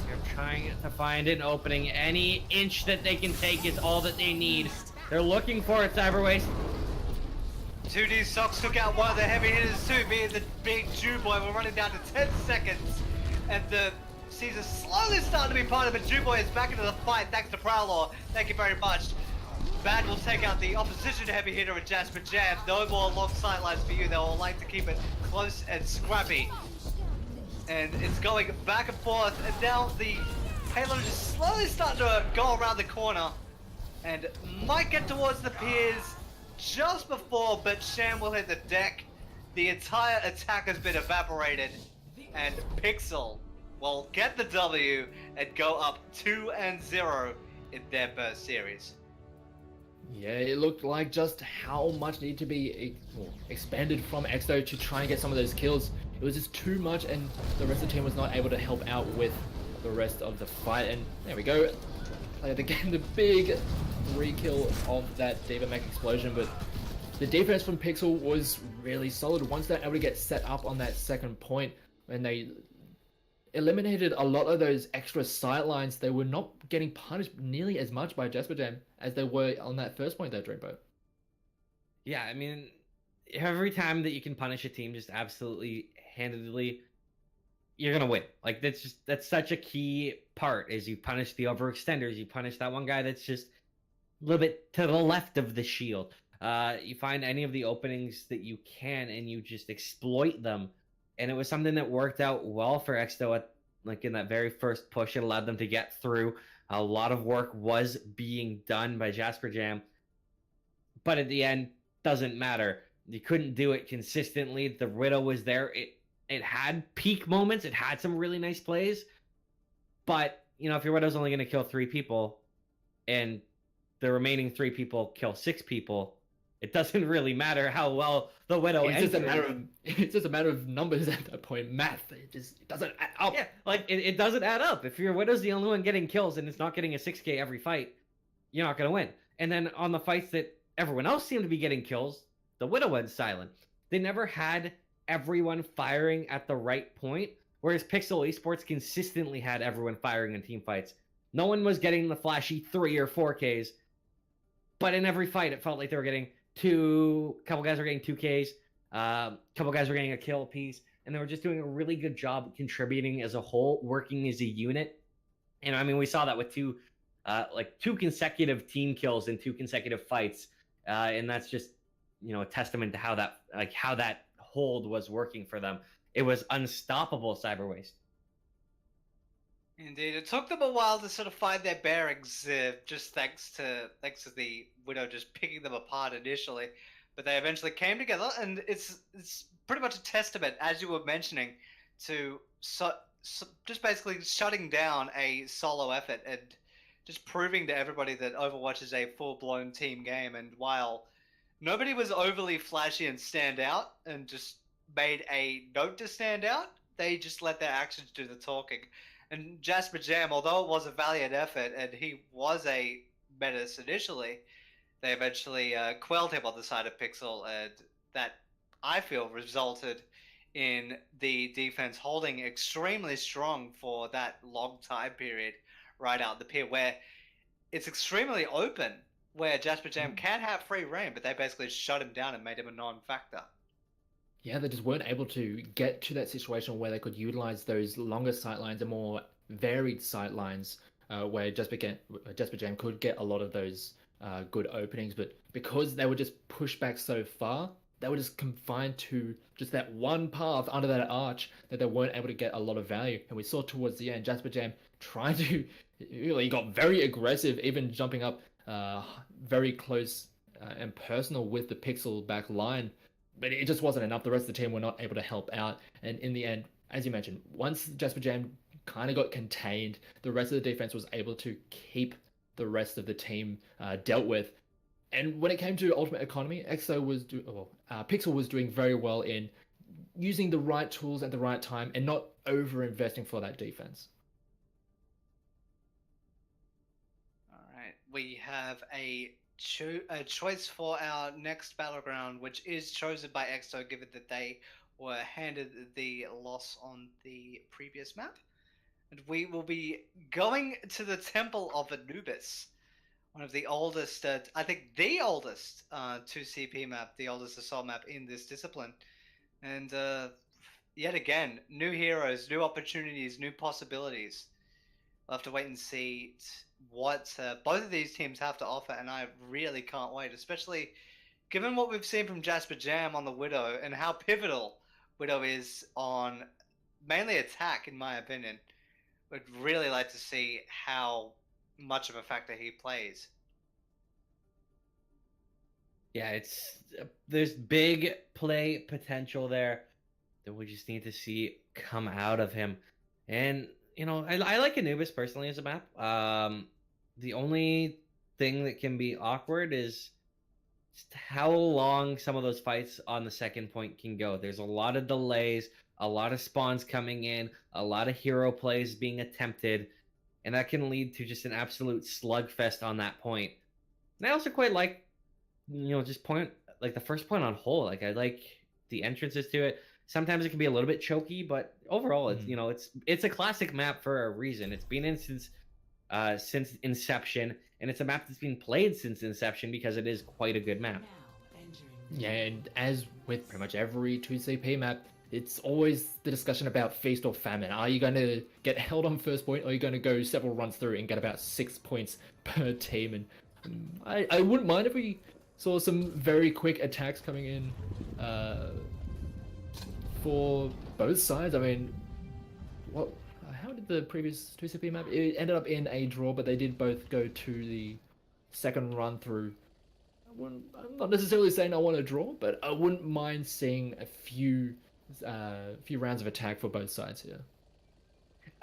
They're trying to find an opening. Any inch that they can take is all that they need. They're looking for it, Cyberwaste. 2D Socks took out one of the heavy hitters too, being the big Jew boy. We're running down to 10 seconds. And the Caesar slowly starting to be part of it. Jew boy is back into the fight thanks to Prowler. Thank you very much. Bad will take out the opposition heavy hitter with Jasper Jam. No more long sightlines for you. They will like to keep it close and scrappy. And it's going back and forth. And now the payload is slowly starting to go around the corner. And might get towards the piers just before, but Sham will hit the deck. The entire attack has been evaporated. And PIXL will get the W and go up 2-0 in their first series. Yeah, it looked like just how much needed to be expanded from Exsto to try and get some of those kills. It was just too much, and the rest of the team was not able to help out with the rest of the fight. And there we go. Played again the big re-kill of that Diva Mech explosion, but the defense from PIXL was really solid. Once they're able to get set up on that second point, when they eliminated a lot of those extra sightlines, they were not getting punished nearly as much by Jasper Jam as they were on that first point there, Dreamboat. Yeah, I mean, every time that you can punish a team just absolutely handedly, you're gonna win. Like that's such a key part, is you punish the overextenders, you punish that one guy that's just a little bit to the left of the shield. You find any of the openings that you can and you just exploit them. And it was something that worked out well for Exto in that very first push. It allowed them to get through. A lot of work was being done by Jasper Jam, but at the end, doesn't matter. You couldn't do it consistently. The Widow was there. It had peak moments. It had some really nice plays, but if your Widow's only going to kill 3 people, and the remaining 3 people kill 6 people, it doesn't really matter how well the Widow it's just a matter of numbers at that point. Math. It doesn't add up. Yeah, it doesn't add up. If your Widow's the only one getting kills and it's not getting a 6K every fight, you're not going to win. And then on the fights that everyone else seemed to be getting kills, the Widow went silent. They never had everyone firing at the right point, whereas PIXL Esports consistently had everyone firing in team fights. No one was getting the flashy 3 or 4Ks, but in every fight it felt like they were getting a couple guys were getting 2Ks, a couple guys were getting a kill apiece, and they were just doing a really good job contributing as a whole, working as a unit. And I mean, we saw that with 2 consecutive team kills in 2 consecutive fights, and that's just a testament to how that hold was working for them. It was unstoppable, Cyberwaste. Indeed, it took them a while to sort of find their bearings, just thanks to the Widow just picking them apart initially, but they eventually came together, and it's pretty much a testament, as you were mentioning, to just basically shutting down a solo effort and just proving to everybody that Overwatch is a full-blown team game. And while nobody was overly flashy and stand out and just made a note to stand out, they just let their actions do the talking. And Jasper Jam, although it was a valiant effort and he was a menace initially, they eventually quelled him on the side of PIXL, and that, I feel, resulted in the defense holding extremely strong for that long time period right out the pier, where it's extremely open, where Jasper Jam can have free reign, but they basically shut him down and made him a non-factor. Yeah, they just weren't able to get to that situation where they could utilize those longer sightlines and more varied sightlines, where Jasper Jam could get a lot of those good openings. But because they were just pushed back so far, they were just confined to just that one path under that arch that they weren't able to get a lot of value. And we saw towards the end, Jasper Jam trying to, he got very aggressive, even jumping up very close and personal with the PIXL back line. But it just wasn't enough. The rest of the team were not able to help out. And in the end, as you mentioned, once Jasper Jam kind of got contained, the rest of the defense was able to keep the rest of the team dealt with. And when it came to Ultimate Economy, PIXL was doing very well in using the right tools at the right time and not over-investing for that defense. All right, we have a choice for our next battleground, which is chosen by Exsto, given that they were handed the loss on the previous map. And we will be going to the Temple of Anubis, one of the oldest, I think the oldest 2CP map, the oldest assault map in this discipline. And yet again, new heroes, new opportunities, new possibilities. We'll have to wait and see what both of these teams have to offer, and I really can't wait, especially given what we've seen from Jasper Jam on the Widow and how pivotal Widow is on mainly attack, in my opinion. Would really like to see how much of a factor he plays. Yeah, there's big play potential there that we just need to see come out of him. And I like Anubis personally as a map. The only thing that can be awkward is just how long some of those fights on the second point can go. There's a lot of delays, a lot of spawns coming in, a lot of hero plays being attempted, and that can lead to just an absolute slugfest on that point. And I also quite like, just the first point on hole. Like, I like the entrances to it. Sometimes it can be a little bit choky, but overall, it's a classic map for a reason. It's been in since inception, and it's a map that's been played since inception because it is quite a good map. Yeah, and as with pretty much every 2CP map, it's always the discussion about feast or famine. Are you going to get held on first point, or are you going to go several runs through and get about 6 points per team? And I wouldn't mind if we saw some very quick attacks coming in for both sides. I mean, how did the previous 2CP map? It ended up in a draw, but they did both go to the second run through. I'm not necessarily saying I want to draw, but I wouldn't mind seeing a few rounds of attack for both sides here.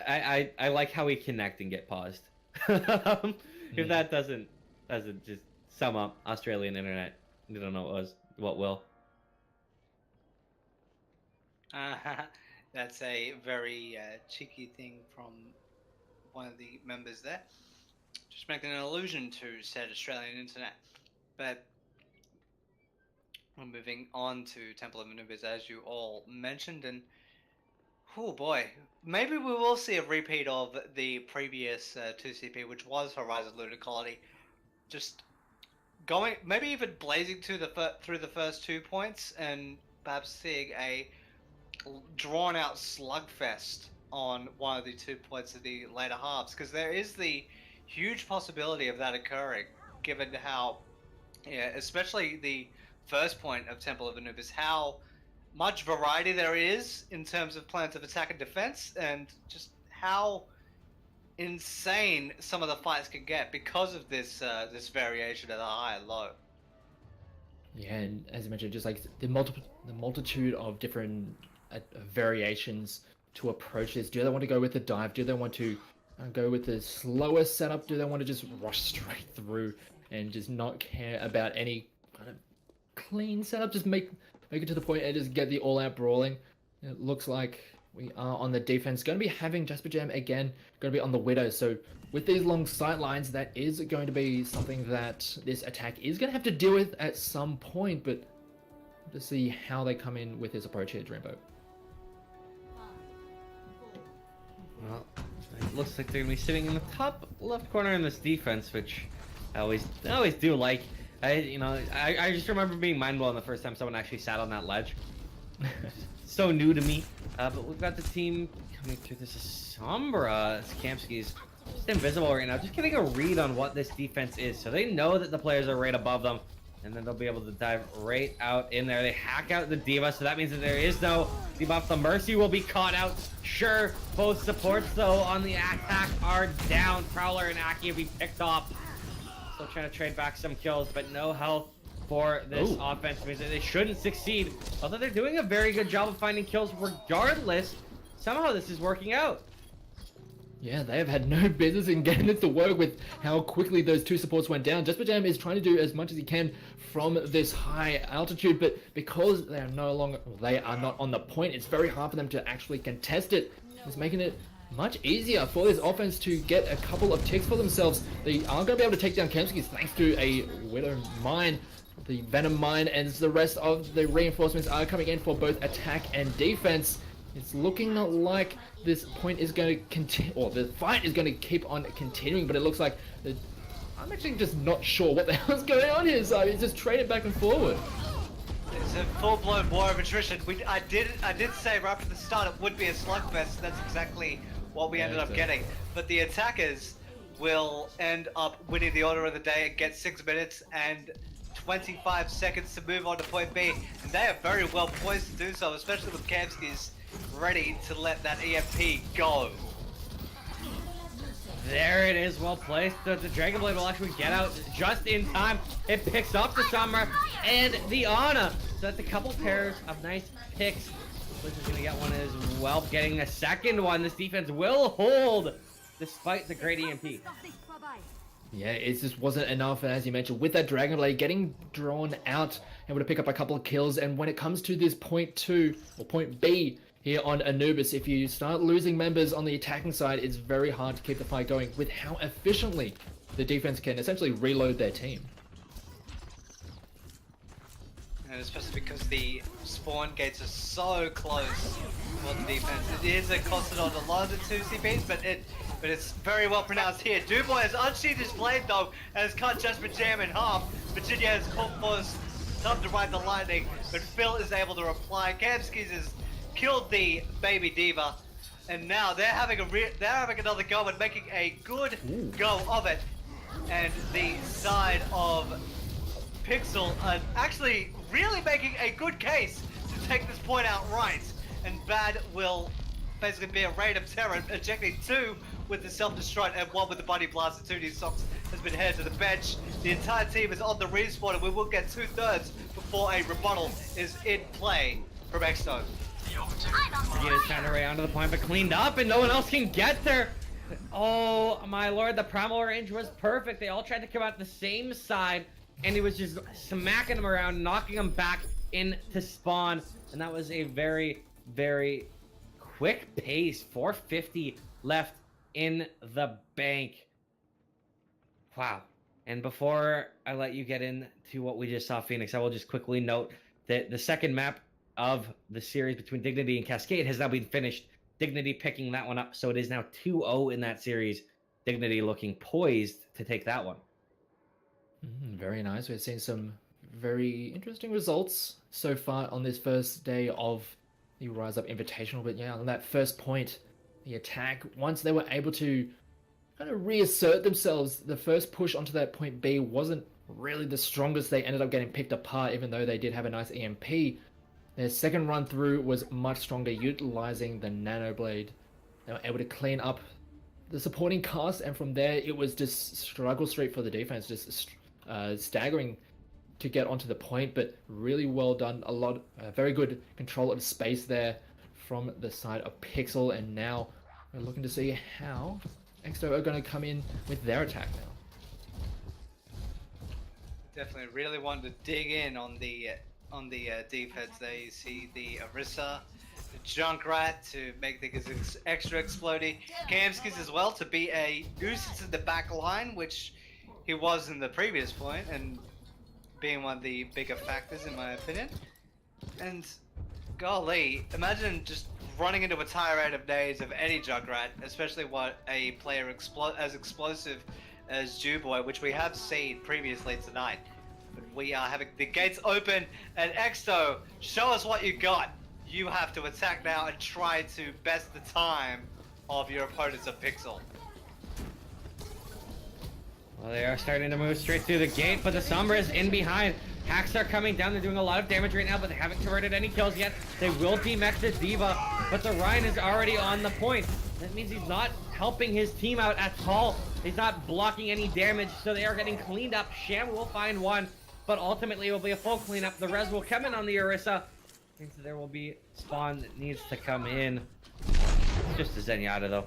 I like how we connect and get paused. If that doesn't just sum up Australian internet, I don't know what will. That's a very cheeky thing from one of the members there. Just making an allusion to said Australian internet. But we're moving on to Temple of Anubis, as you all mentioned, and oh boy, maybe we will see a repeat of the previous 2CP, which was Horizon Lunar Colony. Just going, maybe even blazing through the first 2 points, and perhaps seeing a drawn-out slugfest on one of the 2 points of the later halves, because there is the huge possibility of that occurring, given how, especially the first point of Temple of Anubis, how much variety there is in terms of plans of attack and defense, and just how insane some of the fights can get because of this variation of the high and low. Yeah, and as I mentioned, just like the multitude of different variations to approach this. Do they want to go with the dive? Do they want to go with the slower setup? Do they want to just rush straight through and just not care about any kind of clean setup? Just make it to the point and just get the all-out brawling. It looks like we are on the defense. Going to be having Jasper Jam again. Going to be on the Widow. So with these long sight lines, that is going to be something that this attack is going to have to deal with at some point. But to see how they come in with this approach here, Dreamboat. Well, it looks like they're gonna be sitting in the top left corner in this defense, which I always do like. I just remember being mind blown the first time someone actually sat on that ledge. So new to me. But we've got the team coming through. This is Sombra. Skamsky's just invisible right now. Just getting a read on what this defense is, so they know that the players are right above them. And then they'll be able to dive right out in there. They hack out the D.Va, so that means that there is no debuff. The Mercy will be caught out. Sure, both supports, though, on the attack are down. Prowler and Aki will be picked off. Still trying to trade back some kills, but no health for this offense. Means that they shouldn't succeed. Although they're doing a very good job of finding kills regardless. Somehow this is working out. Yeah, they have had no business in getting it to work with how quickly those two supports went down. Jam is trying to do as much as he can from this high altitude, but because they are not on the point, it's very hard for them to actually contest it. It's making it much easier for this offense to get a couple of ticks for themselves. They are going to be able to take down Kemskis thanks to a Widow Mine, the Venom Mine, and the rest of the reinforcements are coming in for both attack and defense. It's looking like this point is going to continue, or the fight is going to keep on continuing, but it looks like I'm actually just not sure what the hell's going on here. So it's just trading back and forward. It's a full-blown war of attrition. I did say right from the start it would be a slugfest. That's exactly what we ended up getting. But the attackers will end up winning the order of the day and get 6 minutes and 25 seconds to move on to point B. And they are very well poised to do so, especially with Kamskis ready to let that EMP go. There it is, well placed. The Dragon Blade will actually get out just in time. It picks up the Summer and the Ana. So that's a couple pairs of nice picks. Blitz is going to get one as well, getting a second one. This defense will hold despite the great EMP. Yeah, it just wasn't enough, and as you mentioned, with that Dragon Blade getting drawn out, able to pick up a couple of kills, and when it comes to this point 2, or point B, here on Anubis, if you start losing members on the attacking side, it's very hard to keep the fight going with how efficiently the defense can essentially reload their team. And especially because the spawn gates are so close for the defense. It is a constant on a lot of the 2 CPs, but it's very well pronounced here. Dubois has unsheathed his blade though, and has cut Judgment Jam in half. Virginia has called for time to ride the lightning, but Phil is able to reply. Kamskis has killed the baby D.Va, and now they're having another go and making a good go of it. And the side of PIXL are actually really making a good case to take this point out right. And Bad will basically be a raid of terror, ejecting 2 with the self-destruct and 1 with the body blast. 2D Socks has been headed to the bench. The entire team is on the respawn, and we will get 2/3 before a rebuttal is in play from Exsto. He is trying to ray onto the point, but cleaned up, and no one else can get there. Oh my lord, the primal range was perfect. They all tried to come out the same side, and he was just smacking them around, knocking them back into spawn. And that was a very, very quick pace. 450 left in the bank. Wow. And before I let you get into what we just saw, Phoenix, I will just quickly note that the second map of the series between Dignity and Cascade has now been finished. Dignity picking that one up, so it is now 2-0 in that series. Dignity looking poised to take that one. Very nice. We've seen some very interesting results so far on this first day of the Rise Up Invitational. But yeah, on that first point, the attack, once they were able to kind of reassert themselves, the first push onto that point B wasn't really the strongest. They ended up getting picked apart, even though they did have a nice EMP. Their second run through was much stronger, utilizing the Nano Blade. They were able to clean up the supporting cast, and from there it was just struggle street for the defense, just staggering to get onto the point, but really well done. Very good control of space there from the side of PIXL, and now we're looking to see how Exto are going to come in with their attack now. Definitely really wanted to dig in on the defense. They see the Orisa, the Junkrat to make things extra explodey. Kamskis as well to be a nuisance in the back line, which he was in the previous point, and being one of the bigger factors in my opinion. And golly, imagine just running into a tirade of days of any Junkrat, especially what a player as explosive as Dubois, which we have seen previously tonight. But we are having the gates open, and Exto, show us what you got. You have to attack now and try to best the time of your opponents of PIXL. Well, they are starting to move straight through the gate, but the Sombra is in behind. Hacks are coming down. They're doing a lot of damage right now, but they haven't converted any kills yet. They will demech the D.Va, but the Ryan is already on the point. That means he's not helping his team out at all. He's not blocking any damage, so they are getting cleaned up. Sham will find one, but ultimately it will be a full cleanup. The res will come in on the Orisa, and so there will be spawn that needs to come in. It's just a Zenyatta though.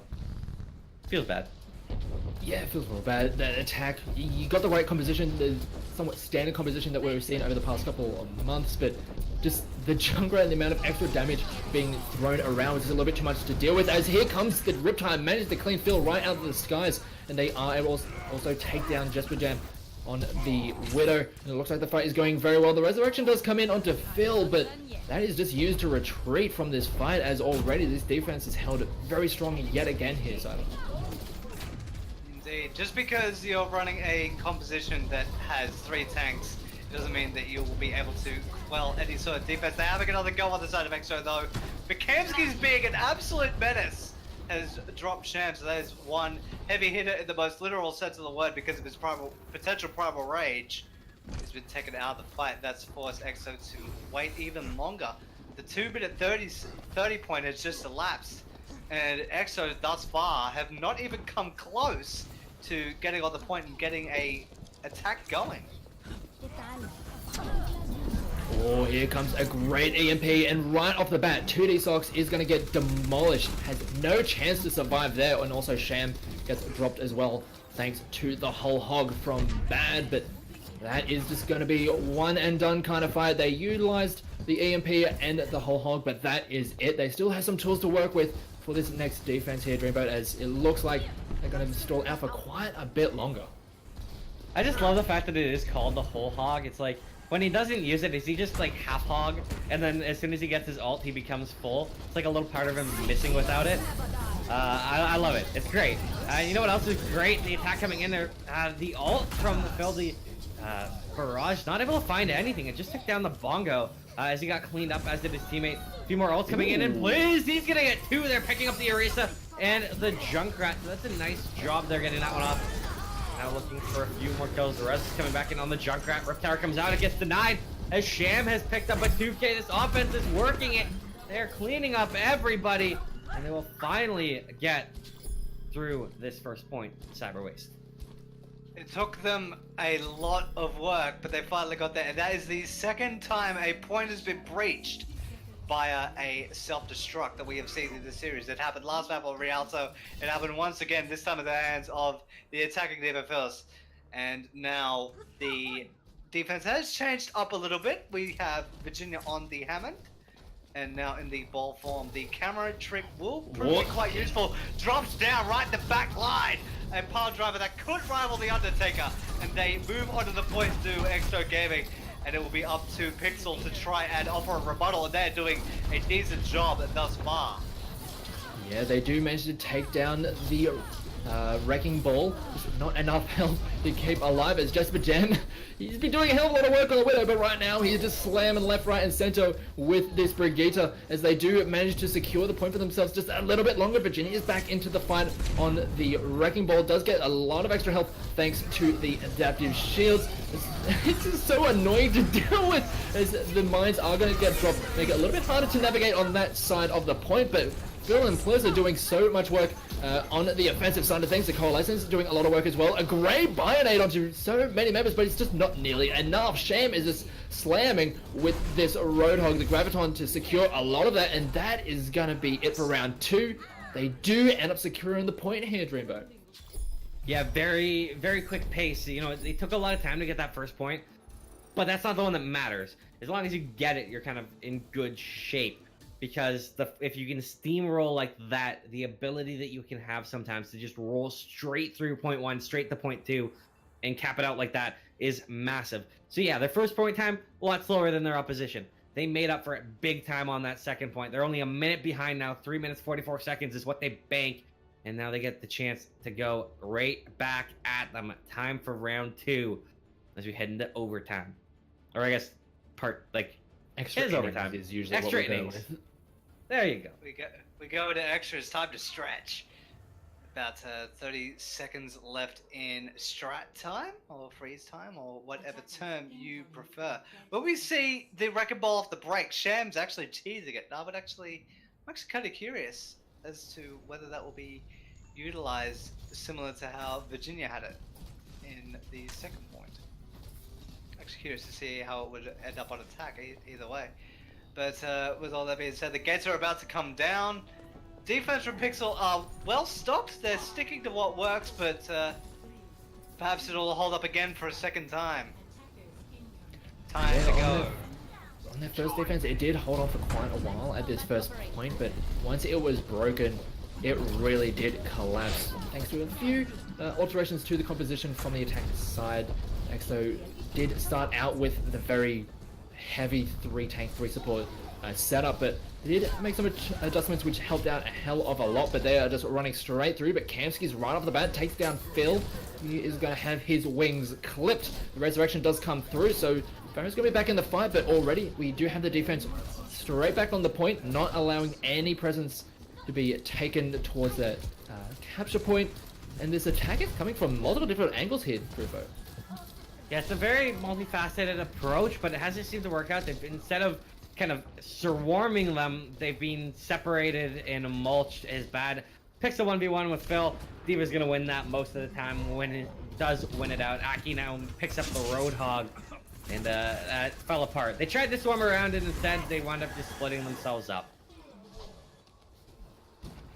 Feels bad. Yeah, it feels real bad. That attack, you got the right composition, the somewhat standard composition that we've seen over the past couple of months, but just the Junkrat and the amount of extra damage being thrown around was just a little bit too much to deal with, as here comes the Riptide, manages to clean Phil right out of the skies, and they are able to also take down Jesper Jam on the Widow, and it looks like the fight is going very well. The Resurrection does come in onto Phil, but that is just used to retreat from this fight, as already this defense is held very strong yet again here, Simon. Indeed. Just because you're running a composition that has 3 tanks doesn't mean that you will be able to quell any sort of defense. They're having another go on the side of Exto though. Bekamski's being an absolute menace has dropped Sham, so that is one heavy hitter in the most literal sense of the word because of his potential primal rage. He's been taken out of the fight. That's forced Exto to wait even longer. The 2-minute 30 point has just elapsed, and Exto thus far have not even come close to getting on the point and getting a attack going. Oh, here comes a great EMP, and right off the bat, 2D Sox is going to get demolished. Has no chance to survive there, and also Sham gets dropped as well, thanks to the whole hog from Bad, but that is just going to be one and done kind of fight. They utilized the EMP and the whole hog, but that is it. They still have some tools to work with for this next defense here, Dreamboat, as it looks like they're going to stall out for quite a bit longer. I just love the fact that it is called the whole hog. It's like, when he doesn't use it, is he just like half hog, and then as soon as he gets his ult, he becomes full? It's like a little part of him missing without it. I love it. It's great. You know what else is great? The attack coming in there. The ult from the Barrage, not able to find anything. It just took down the Bongo as he got cleaned up, as did his teammate. A few more ults coming in, and please, he's gonna get 2. They're picking up the Orisa and the Junkrat. So that's a nice job. They're getting that one off. Now looking for a few more kills. The rest is coming back in on the Junkrat. Rift Tower comes out. It gets denied as Sham has picked up a 2K. This offense is working it. They're cleaning up everybody, and they will finally get through this first point, Cyber Waste. It took them a lot of work, but they finally got there, and that is the second time a point has been breached via a self-destruct that we have seen in this series. It happened last map on Rialto. It happened once again, this time at the hands of the attacking D.Va first. And now the defense has changed up a little bit. We have Virginia on the Hammond, and now in the ball form. The camera trick will prove quite useful. Drops down right in the back line. A power driver that could rival the Undertaker. And they move onto the point to Exto Gaming. And it will be up to PIXL to try and offer a rebuttal, and they're doing a decent job thus far. Yeah, they do manage to take down the Wrecking Ball. Just not enough health to keep alive as Jesper Jam. He's been doing a hell of a lot of work on the Widow, but right now he's just slamming left, right, and center with this Brigitte, as they do manage to secure the point for themselves just a little bit longer. Virginia is back into the fight on the Wrecking Ball. Does get a lot of extra health thanks to the adaptive shields. It's just so annoying to deal with, as the mines are going to get dropped, make it a little bit harder to navigate on that side of the point, but Phil and Pliz are doing so much work on the offensive side of things. The Coalescence doing a lot of work as well. A great Bionade onto so many members, but it's just not nearly enough. Sham is just slamming with this Roadhog, the Graviton, to secure a lot of that, and that is going to be it for round 2. They do end up securing the point here, Dreamboat. Yeah, very, very quick pace. You know, it took a lot of time to get that first point, but that's not the one that matters. As long as you get it, you're kind of in good shape. Because if you can steamroll like that, the ability that you can have sometimes to just roll straight through point 1, straight to point 2, and cap it out like that is massive. So yeah, their first point time, a lot slower than their opposition. They made up for it big time on that second point. They're only a minute behind now. 3 minutes, 44 seconds is what they bank. And now they get the chance to go right back at them. Time for round 2 as we head into overtime. Or I guess Extra is overtime. Is usually extra what we innings. There you go. We go to extra. It's time to stretch. about 30 seconds left in strat time, or freeze time, or whatever term you prefer. But we see the wrecking ball off the break. Sham's actually teasing it. I'm actually kind of curious as to whether that will be utilized similar to how Virginia had it in the second point. Actually curious to see how it would end up on attack either way. But with all that being said, the gates are about to come down. Defense from PIXL are well stocked. They're sticking to what works, but perhaps it'll hold up again for a second time. Time to go. On their first defense, it did hold on for quite a while at this first point, but once it was broken, it really did collapse. Thanks to a few alterations to the composition from the attack side, Exto did start out with the very heavy 3 tank 3 support setup, but they did make some adjustments which helped out a hell of a lot, but they are just running straight through. But Kamsky's right off the bat takes down Phil. He is going to have his wings clipped. The resurrection does come through, so Farah's going to be back in the fight, but already we do have the defense straight back on the point, not allowing any presence to be taken towards that capture point. And this attack is coming from multiple different angles here, Grupo. Yeah, it's a very multifaceted approach, but it hasn't seemed to work out. They've instead of kind of swarming them, they've been separated and mulched as bad. Picks a 1v1 with Phil. Diva's gonna win that most of the time when it does win it out. Aki now picks up the Roadhog, and that fell apart. They tried to swarm around it, instead they wound up just splitting themselves up.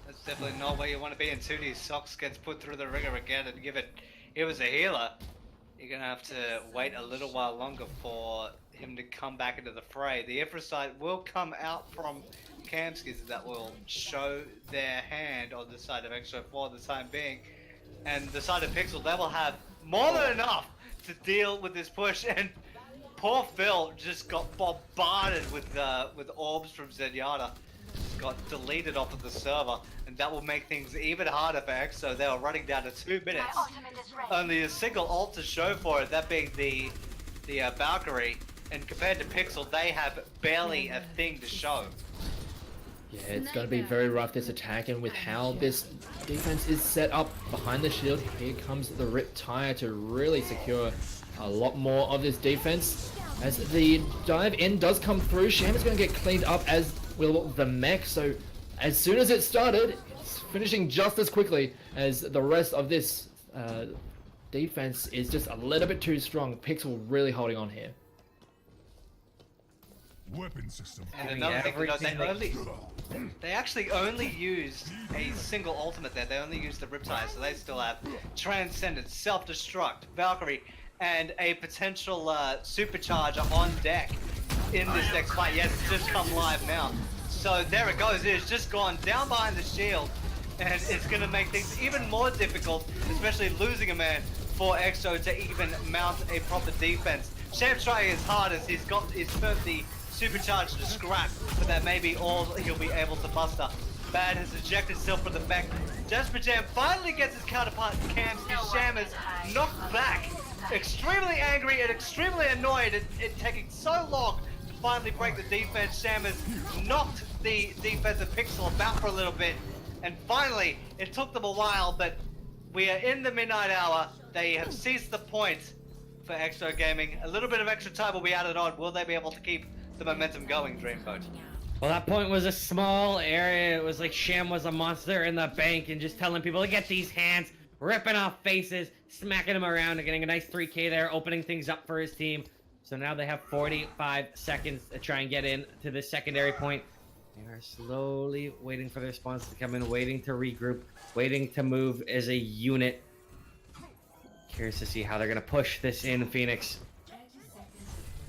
That's definitely not where you want to be, and 2D Socks gets put through the ringer again and give it was a healer. You're gonna have to wait a little while longer for him to come back into the fray. The Infrasight will come out from Kamsky's that will show their hand on the side of Exto for the time being. And the side of PIXL, they will have more than enough to deal with this push. And poor Phil just got bombarded with orbs from Zenyatta. Just got deleted off of the server, and that will make things even harder for Exto. They are running down to 2 minutes. Only a single ult to show for it, that being the Valkyrie. And compared to PIXL, they have barely a thing to show. Yeah, it's going to be very rough, this attack, and with how this defense is set up behind the shield, here comes the Rip Tire to really secure a lot more of this defense. As the dive in does come through, Sham is going to get cleaned up, as will the mech, so as soon as it started, it's finishing just as quickly as the rest of this defense is just a little bit too strong. PIXL really holding on here. Weapon system. And another thing, they actually only used a single ultimate there. They only used the Riptide, so they still have Transcendence, Self-Destruct, Valkyrie, and a potential supercharger on deck in this next fight. Yes, it's just come live now. So there it goes. It's just gone down behind the shield, and it's going to make things even more difficult, especially losing a man for Exto to even mount a proper defense. Sham's trying his hardest. He's turned the supercharge to scrap, but that may be all he'll be able to muster. Bad has ejected himself from the back. Jasper Jam finally gets his counterpart Kamsky. Sham is knocked back. Extremely angry and extremely annoyed at it taking so long to finally break the defense. Sham has knocked the defensive PIXL about for a little bit, and finally, it took them a while, but we are in the midnight hour. They have seized the point for Exto Gaming. A little bit of extra time will be added on. Will they be able to keep the momentum going, Dreamcoat? Well, that point was a small area. It was like Sham was a monster in the bank and just telling people to get these hands, ripping off faces, smacking them around and getting a nice 3K there, opening things up for his team. So now they have 45 seconds to try and get in to the secondary point. They are slowly waiting for the response to come in, waiting to regroup, waiting to move as a unit. Curious to see how they're going to push this in, Phoenix.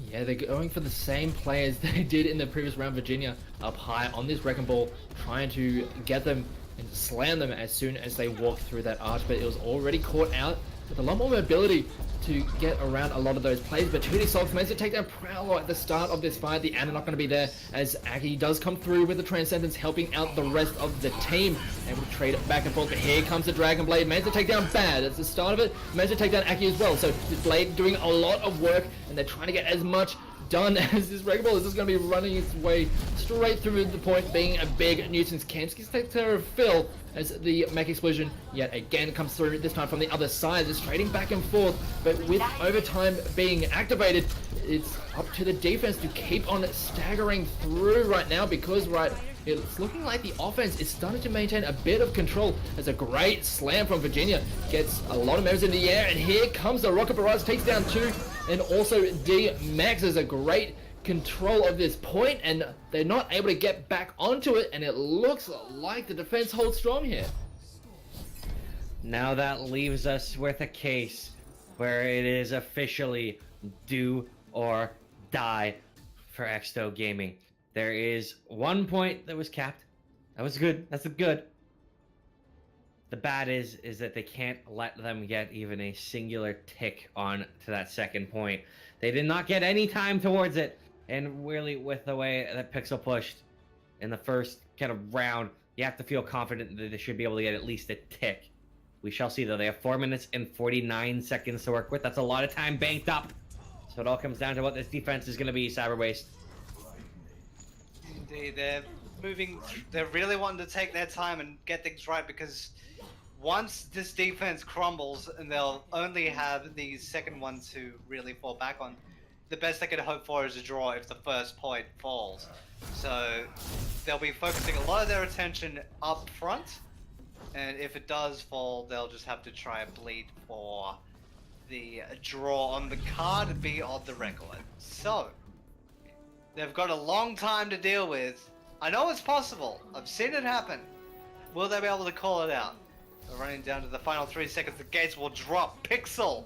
Yeah, they're going for the same play as they did in the previous round. Virginia up high on this wrecking ball, trying to get them and slam them as soon as they walk through that arch, but it was already caught out with a lot more mobility to get around a lot of those plays. But 2D Sox managed to take down Prowler at the start of this fight. The Ana not going to be there, as Aki does come through with the Transcendence, helping out the rest of the team. Able to trade it back and forth, but here comes the Dragon Blade. Managed to take down Bad at the start of it. Managed to take down Aki as well. So this Blade doing a lot of work, and they're trying to get as much done as this Wrecking Ball is just going to be running its way straight through the point, being a big nuisance. Kamsky takes care of Phil as the mech explosion yet again comes through, this time from the other side. It's trading back and forth, but with overtime being activated, it's up to the defense to keep on staggering through right now, because it's looking like the offense is starting to maintain a bit of control as a great slam from Virginia gets a lot of members in the air, and here comes the Rocket Barrage, takes down 2, and also D-Max is a great control of this point, and they're not able to get back onto it, and it looks like the defense holds strong here. Now that leaves us with a case where it is officially do or die for Exsto Gaming. There is 1 point that was capped. That was good. That's a good. The bad is that they can't let them get even a singular tick on to that second point. They did not get any time towards it. And really, with the way that PIXL pushed in the first kind of round, you have to feel confident that they should be able to get at least a tick. We shall see, though. They have 4 minutes and 49 seconds to work with. That's a lot of time banked up. So it all comes down to what this defense is going to be, Cyberwaste. Indeed, they're really wanting to take their time and get things right, because once this defense crumbles, and they'll only have the second one to really fall back on, the best they could hope for is a draw if the first point falls. So they'll be focusing a lot of their attention up front, and if it does fall, they'll just have to try and bleed for the draw on the card and be on the record. So they've got a long time to deal with. I know it's possible. I've seen it happen. Will they be able to call it out? We're running down to the final 3 seconds. The gates will drop. PIXL,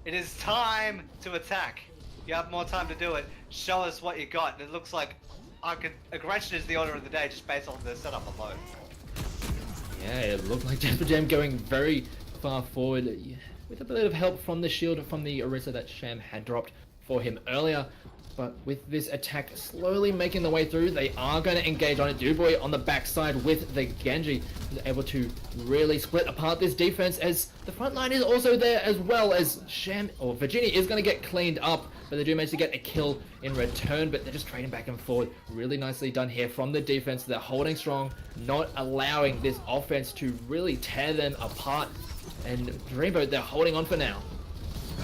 it is time to attack. You have more time to do it. Show us what you got. And it looks like aggression is the order of the day, just based on the setup alone. Yeah, it looked like Jasper Jam going very far forward with a bit of help from the shield from the Orisa that Sham had dropped for him earlier. But with this attack slowly making the way through, they are going to engage on it. Duboy on the backside with the Genji is able to really split apart this defense, as the front line is also there, as well as Virginia is going to get cleaned up, but they do manage to get a kill in return. But they're just trading back and forth. Really nicely done here from the defense. They're holding strong, not allowing this offense to really tear them apart. And Dreamboat, they're holding on for now.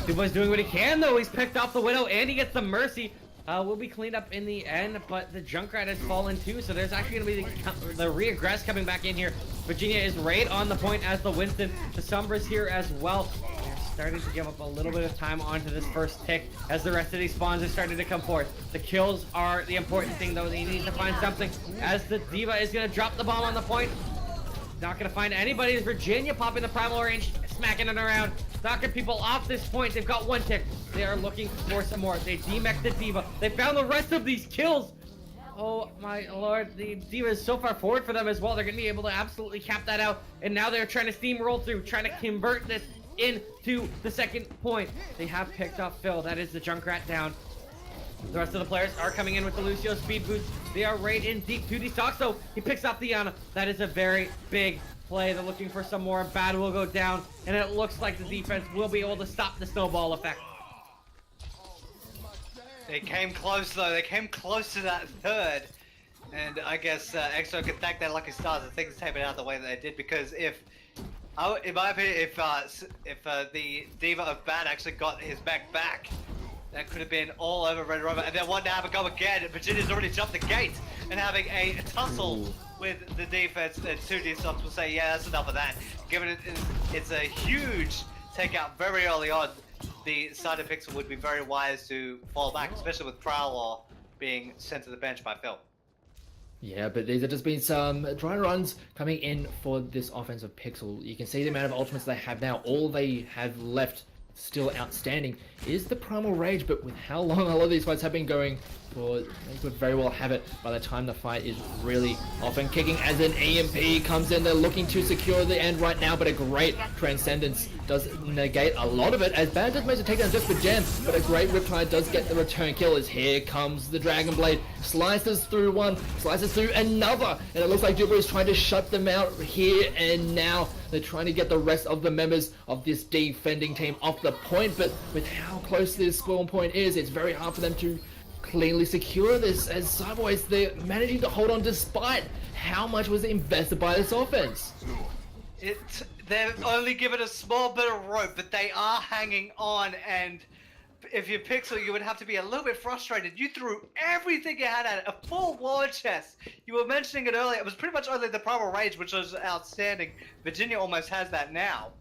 Duboy's doing what he can, though. He's picked off the Widow, and he gets the Mercy. Will be cleaned up in the end, but the Junkrat has fallen too, so there's actually going to be the reaggress coming back in here. Virginia is right on the point as the Winston. The Sombra's here as well. They're starting to give up a little bit of time onto this first tick as the rest of these spawns are starting to come forth. The kills are the important thing, though. They need to find something as the Diva is going to drop the bomb on the point. Not going to find anybody. As Virginia popping the primal range, smacking it around, knocking people off this point. They've got 1 tick. They are looking for some more. They demech the Diva. They found the rest of these kills. Oh my lord, the Diva is so far forward for them as well. They're going to be able to absolutely cap that out. And now they're trying to steamroll through, trying to convert this into the second point. They have picked up Phil. That is the Junkrat down. The rest of the players are coming in with the Lucio speed boost. They are right in deep 2D stocks, so he picks up the Ana. That is a very big play. They're looking for some more. Bad will go down, and it looks like the defense will be able to stop the snowball effect. They came close, though. They came close to that third. And I guess Exsto can thank their lucky stars that things taped out the way that they did, because in my opinion, if the Diva of Bad actually got his back, that could have been all over Red Rover. And then one to have a go again. Virginia's already jumped the gate and having a tussle with the defense. And 2D subs will say, yeah, that's enough of that. Given it's a huge takeout very early on, the side of PIXL would be very wise to fall back, especially with Prowler being sent to the bench by Phil. Yeah, but these have just been some dry runs coming in for this offense of PIXL. You can see the amount of ultimates they have now. All they have left still outstanding is the Primal Rage, but with how long a lot of these fights have been going for, they could very well have it by the time the fight is really off and kicking, as an EMP comes in. They're looking to secure the end right now, but a great Transcendence does negate a lot of it, as Bad does manage to take down just for Jam, but a great Riptide does get the return kill, as here comes the Dragon Blade, slices through one, slices through another, and it looks like Jubilee is trying to shut them out here and now. They're trying to get the rest of the members of this defending team off the point, but with how close this spawn point is, it's very hard for them to cleanly secure this as Cyberways they're managing to hold on despite how much was invested by this offense. They've only given a small bit of rope, but they are hanging on, and if you're Pixel, you would have to be a little bit frustrated. You threw everything you had at it, a full war chest. You were mentioning it earlier, it was pretty much only the Primal Rage, which was outstanding. Virginia almost has that now.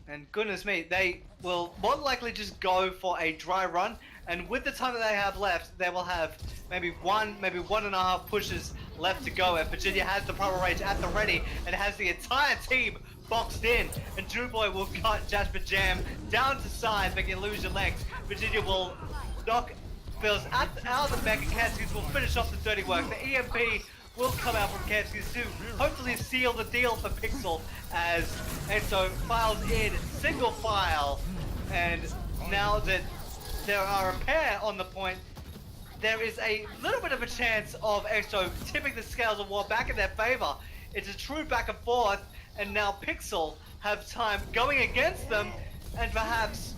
And goodness me, they will more than likely just go for a dry run, and with the time that they have left, they will have maybe one and a half pushes left to go, and Virginia has the Primal Rage at the ready, and has the entire team boxed in, and Drew Boy will cut Jasper Jam down to size, making you lose your legs. Virginia will knock Bills out of the mech, and Kanskis will finish off the dirty work. The EMP will come out from Kanskis to hopefully seal the deal for Pixel, as Exsto files in single file, and now that there are a pair on the point, there is a little bit of a chance of Exsto tipping the scales of war back in their favor. It's a true back and forth, and now Pixel have time going against them, and perhaps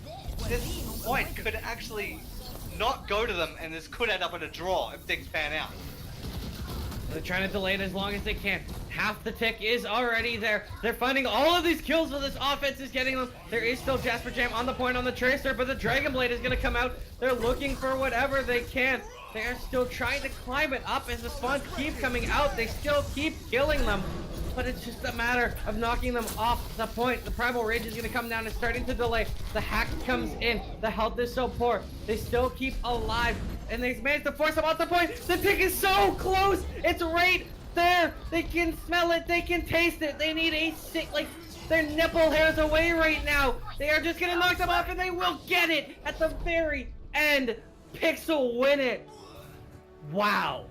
this point could actually not go to them, and this could end up in a draw if things pan out. They're trying to delay it as long as they can. Half the tick is already there. They're finding all of these kills while this offense is getting them. There is still Jasper Jam on the point on the Tracer, but the Dragon Blade is going to come out. They're looking for whatever they can. They are still trying to climb it up as the spawns keep coming out. They still keep killing them, but it's just a matter of knocking them off the point. The Primal Rage is going to come down and starting to delay. The hack comes in. The health is so poor. They still keep alive, and they managed to force them off the point. The tick is so close. It's right there. They can smell it. They can taste it. They need a stick, like their nipple hairs away right now. They are just going to knock them off, and they will get it at the very end. Pixel win it. Wow.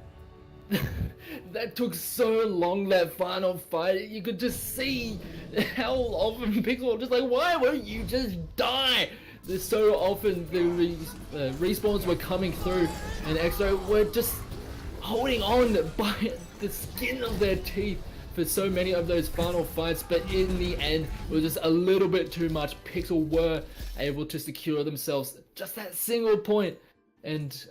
That took so long, that final fight. You could just see how often Pixel were just like, why won't you just die? There's so often the respawns were coming through, and Exto were just holding on by the skin of their teeth for so many of those final fights, but in the end, it was just a little bit too much. Pixel were able to secure themselves just that single point and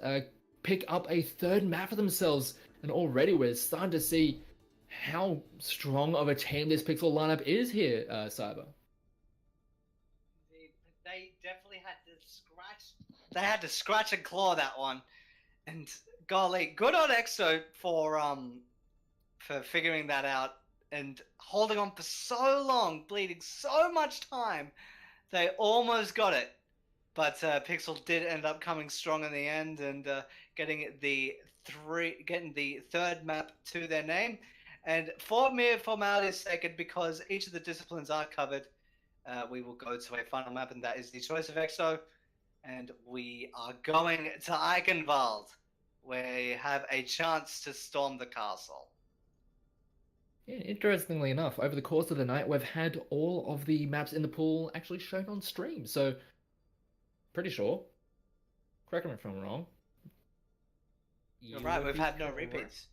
pick up a third map for themselves. And already we're starting to see how strong of a team this Pixel lineup is here, Cyber. They definitely had to scratch. They had to scratch and claw that one, and golly, good on Exto for figuring that out and holding on for so long, bleeding so much time. They almost got it, but Pixel did end up coming strong in the end and getting the third map to their name. And for mere formality's sake, and because each of the disciplines are covered, we will go to a final map, and that is the choice of Exto. And we are going to Eichenwald, where we have a chance to storm the castle. Yeah, interestingly enough, over the course of the night, we've had all of the maps in the pool actually shown on stream. So, pretty sure. Correct me if I'm wrong. You're right, we've had no repeats.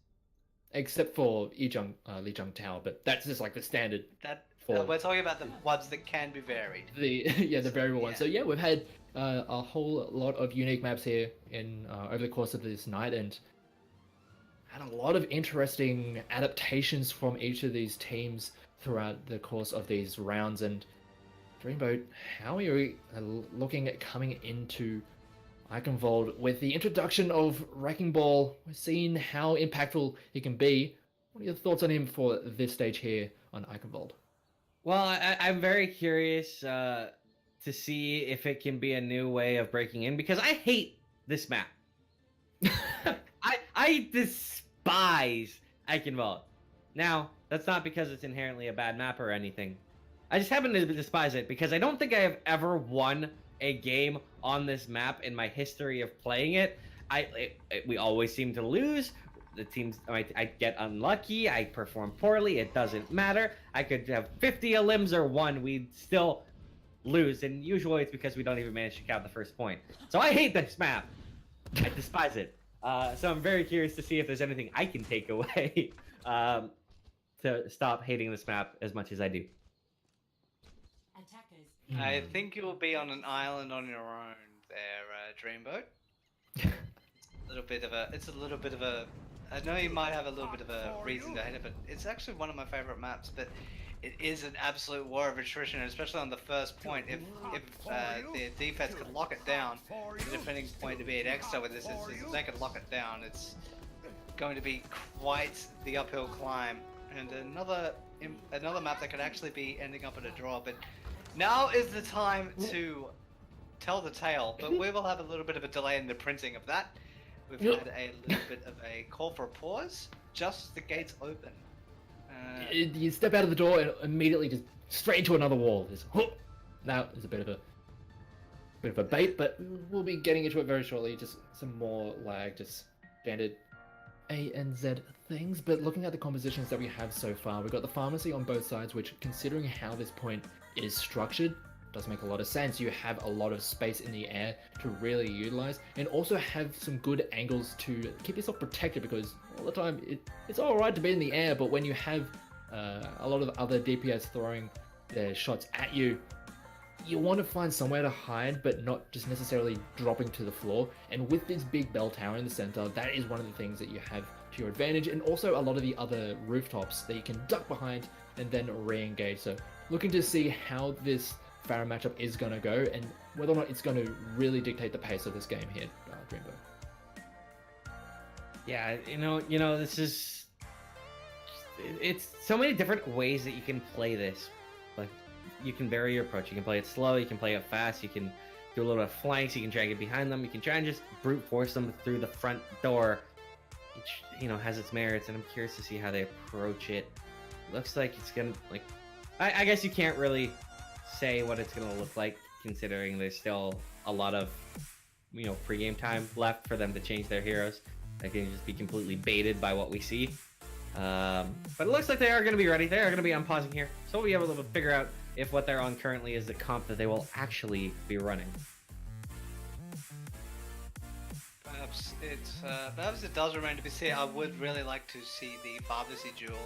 Except for Lijiang Tower, but that's just like the standard. We're talking about the ones that can be varied. The variable ones. So yeah, we've had a whole lot of unique maps here in over the course of this night, and had a lot of interesting adaptations from each of these teams throughout the course of these rounds. And Dreamboat, how are you looking at coming into Eichenwald with the introduction of Wrecking Ball? We're seeing how impactful he can be. What are your thoughts on him for this stage here on Eichenwald? Well, I'm very curious to see if it can be a new way of breaking in, because I hate this map. I despise Eichenwald. Now, that's not because it's inherently a bad map or anything. I just happen to despise it because I don't think I have ever won a game on this map in my history of playing it. We always seem to lose. The teams, I get unlucky, I perform poorly, it doesn't matter. I could have 50 limbs or one, we'd still lose, and usually it's because we don't even manage to count the first point. So I hate this map. I despise it. So I'm very curious to see if there's anything I can take away to stop hating this map as much as I do. I think you will be on an island on your own there, Dreamboat. It's a little bit of a. I know you might have a little bit of a reason to hate it, but it's actually one of my favorite maps. But it is an absolute war of attrition, especially on the first point. If the defense could lock it down, the defending point to be at Exsto with this is if they could lock it down, it's going to be quite the uphill climb. And another map that could actually be ending up in a draw. But now is the time to tell the tale, but we will have a little bit of a delay in the printing of that. We've had a little bit of a call for a pause, just as the gates open. You step out of the door and immediately just straight into another wall. Now there's a bit of a bait, but we'll be getting into it very shortly. Just some more lag, just standard A and Z things. But looking at the compositions that we have so far, we've got the pharmacy on both sides, which, considering how this point is structured, does make a lot of sense. You have a lot of space in the air to really utilize, and also have some good angles to keep yourself protected, because all the time it's alright to be in the air, but when you have a lot of other DPS throwing their shots at you, you want to find somewhere to hide, but not just necessarily dropping to the floor. And with this big bell tower in the center, that is one of the things that you have to your advantage, and also a lot of the other rooftops that you can duck behind and then re-engage. So looking to see how this Pharah matchup is going to go, and whether or not it's going to really dictate the pace of this game here, Dreambo. Yeah, this is... It's so many different ways that you can play this. Like, you can vary your approach. You can play it slow, you can play it fast, you can do a little bit of flanks, you can try and get behind them, you can try and just brute force them through the front door. Each, has its merits, and I'm curious to see how they approach it. Looks like it's gonna, like... I guess you can't really say what it's going to look like, considering there's still a lot of pre-game time left for them to change their heroes. They can just be completely baited by what we see, but it looks like they are going to be ready. They are going to be unpausing here, so we'll be able to figure out if what they're on currently is the comp that they will actually be running. Perhaps it does remain to be seen. I would really like to see the pharmacy duel,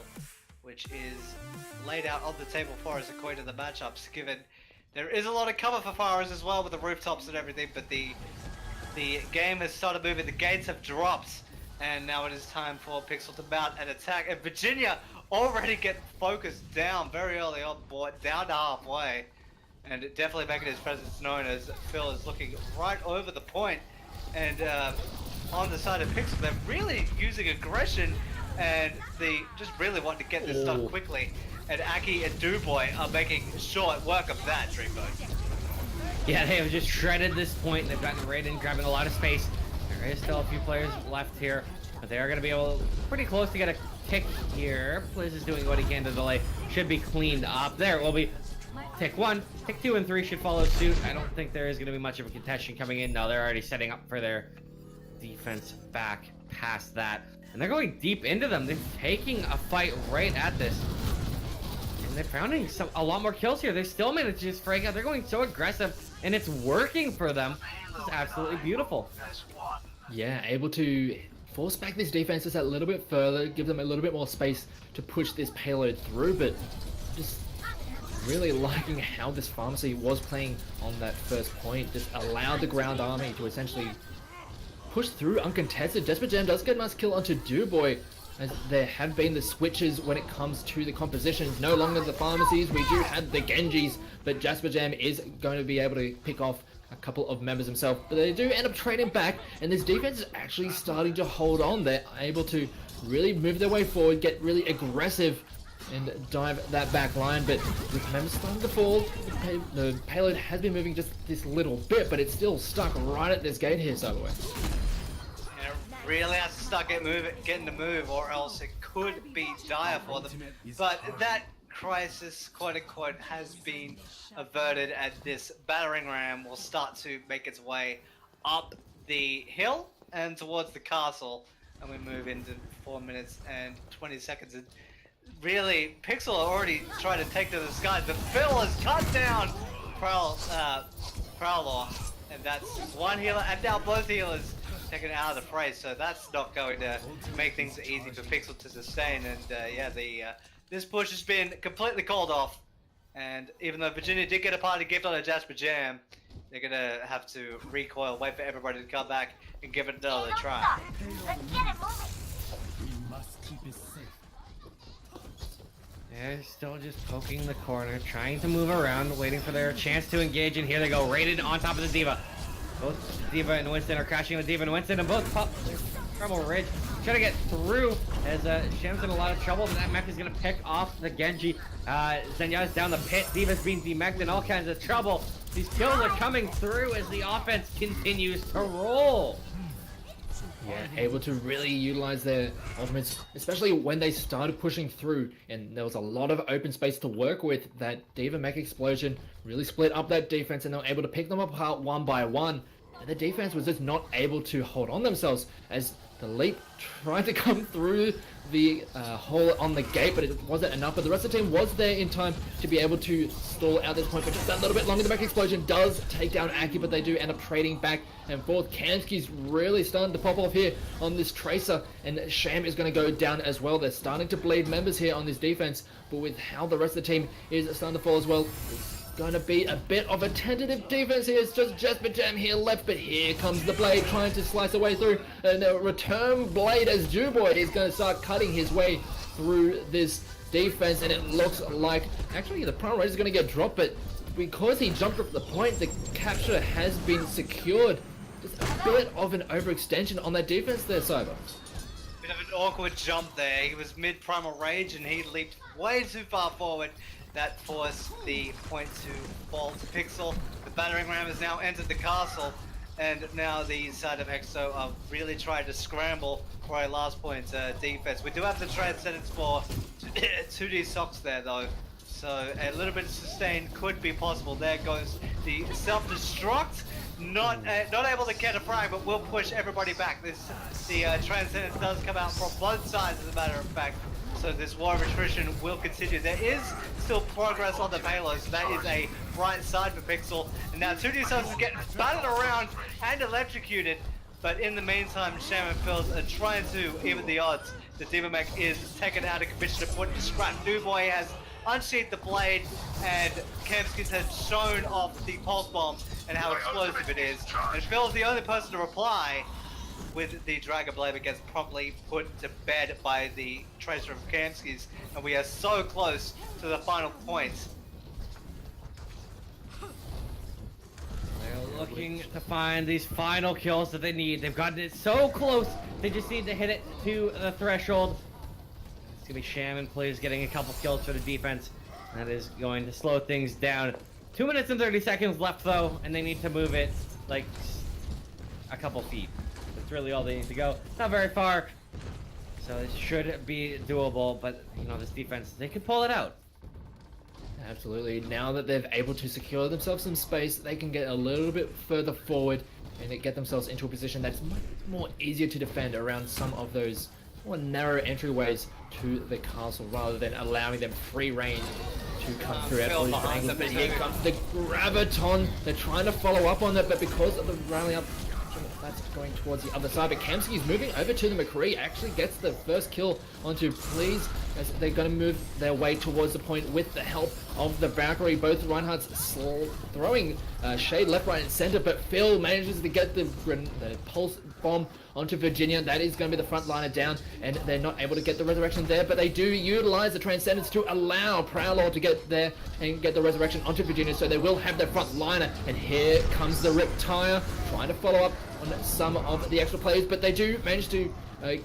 which is laid out on the table for us according to the matchups, given there is a lot of cover for Pharahs as well with the rooftops and everything, but the game has started moving, the gates have dropped, and now it is time for PIXL to mount an attack, and Virginia already get focused down very early on board, down to halfway, and definitely making his presence known as Phil is looking right over the point, and on the side of PIXL, they're really using aggression, and they just really want to get this done quickly. And Aki and Duboy are making short work of that, Dreambo. Yeah, they have just shredded this point. They've gotten right in, grabbing a lot of space. There is still a few players left here, but they are going to be able, pretty close to get a kick here. Blizz is doing what he can to delay. Should be cleaned up. There it will be. Tick 1, tick 2, and 3 should follow suit. I don't think there is going to be much of a contention coming in. No, they're already setting up for their defense back past that. And they're going deep into them. They're taking a fight right at this. And they're finding a lot more kills here. They still managed to just frag out. They're going so aggressive, and it's working for them. It's absolutely beautiful. Yeah, able to force back this defense just a little bit further, give them a little bit more space to push this payload through, but just really liking how this pharmacy was playing on that first point. Just allowed the ground army to essentially push through uncontested. Desperate Jam does get a nice kill onto Duboy, as there have been the switches when it comes to the compositions. No longer the pharmacies, we do have the Genjis, but Jasper Jam is going to be able to pick off a couple of members himself, but they do end up trading back, and this defense is actually starting to hold on. They're able to really move their way forward, get really aggressive, and dive that back line, but with members starting to fall, the payload has been moving just this little bit, but it's still stuck right at this gate here, Cyberway. Really has to start getting to move, or else it could be dire for them. But that crisis, quote unquote, has been averted, and this battering ram will start to make its way up the hill and towards the castle. And we move into 4 minutes and 20 seconds. And really, PIXL are already trying to take to the skies, but Phil has cut down Prowler, and that's one healer, and now both healers taken out of the fray, so that's not going to make things easy for PIXL to sustain. And yeah, this push has been completely called off, and even though Virginia did get a party gift on a Jasper Jam, They're gonna have to recoil, wait for everybody to come back, and give it another try. Let's get it moving. They're still just poking the corner, trying to move around, waiting for their chance to engage, and here they go, raided on top of the D.Va. Both D.Va and Winston are crashing with D.Va and Winston, and both pop Primal Rage, trying to get through as Shem's in a lot of trouble, but that mech is going to pick off the Genji. Zenyatta's down the pit, D.Va's being demeched in all kinds of trouble. These kills are coming through as the offense continues to roll. Yeah, able to really utilize their ultimates, especially when they started pushing through and there was a lot of open space to work with. That D.Va mech explosion really split up that defense and they were able to pick them apart one by one. And the defense was just not able to hold on themselves as the Leap tried to come through the hole on the gate, but it wasn't enough. But the rest of the team was there in time to be able to stall out this point for just a little bit longer. The mech explosion does take down Aki, but they do end up trading back and forth. Kamsky's really starting to pop off here on this Tracer, and Sham is going to go down as well. They're starting to bleed members here on this defense, but with how the rest of the team is starting to fall as well, going to be a bit of a tentative defense here. It's just Jasper Jam here left, but here comes the Blade trying to slice away through, and a return Blade as Juboy is going to start cutting his way through this defense, and it looks like actually the Primal Rage is going to get dropped, but because he jumped up the point, the capture has been secured. Just a bit of an overextension on that defense there, Cyber. Bit of an awkward jump there. He was mid Primal Rage and he leaped way too far forward. That forced the point to fall to PIXL. The battering ram has now entered the castle, and now the side of Exto are really trying to scramble for a last point defense. We do have the Transcendence for 2D socks there though, so a little bit of sustain could be possible. There goes the self-destruct. Not able to get a frag, but will push everybody back. The Transcendence does come out from both sides, as a matter of fact. So this war of attrition will continue. There is still progress on the payload, so that is a bright side for PIXL. And now 2D Subs is getting battered around and electrocuted, but in the meantime, Sham and Phils are trying to even the odds. The D.Va mech is taken out of commission to put to scrap. Newboy has unsheathed the blade, and Kamskis has shown off the pulse bomb and how explosive it is. And Phil's the only person to reply with the Dragon Blade, but gets promptly put to bed by the Tracer of Kamskis, and we are so close to the final point. They're looking to find these final kills that they need. They've gotten it so close, they just need to hit it to the threshold. It's gonna be Shaman Plays getting a couple kills for the defense. That is going to slow things down. 2 minutes and 30 seconds left though, and they need to move it like a couple feet. That's really all they need to go. Not very far, so it should be doable, but you know, this defense, they could pull it out. Absolutely. Now that they're able to secure themselves some space, they can get a little bit further forward and get themselves into a position that's much more easier to defend around some of those more narrow entryways to the castle, rather than allowing them free reign to come through at all these angles. But here comes the Graviton. They're trying to follow up on that, but because of the rally up, that's going towards the other side. But Kamsky's moving over to the McCree, actually gets the first kill onto Please, as they're going to move their way towards the point with the help of the Valkyrie. Both Reinhardt's throwing shade left, right, and center, but Phil manages to get the pulse bomb onto Virginia. That is going to be the front liner down, and they're not able to get the resurrection there, but they do utilize the Transcendence to allow Prowler to get there and get the resurrection onto Virginia, so they will have their front liner. And here comes the Riptire, trying to follow up on some of the extra players, but they do manage to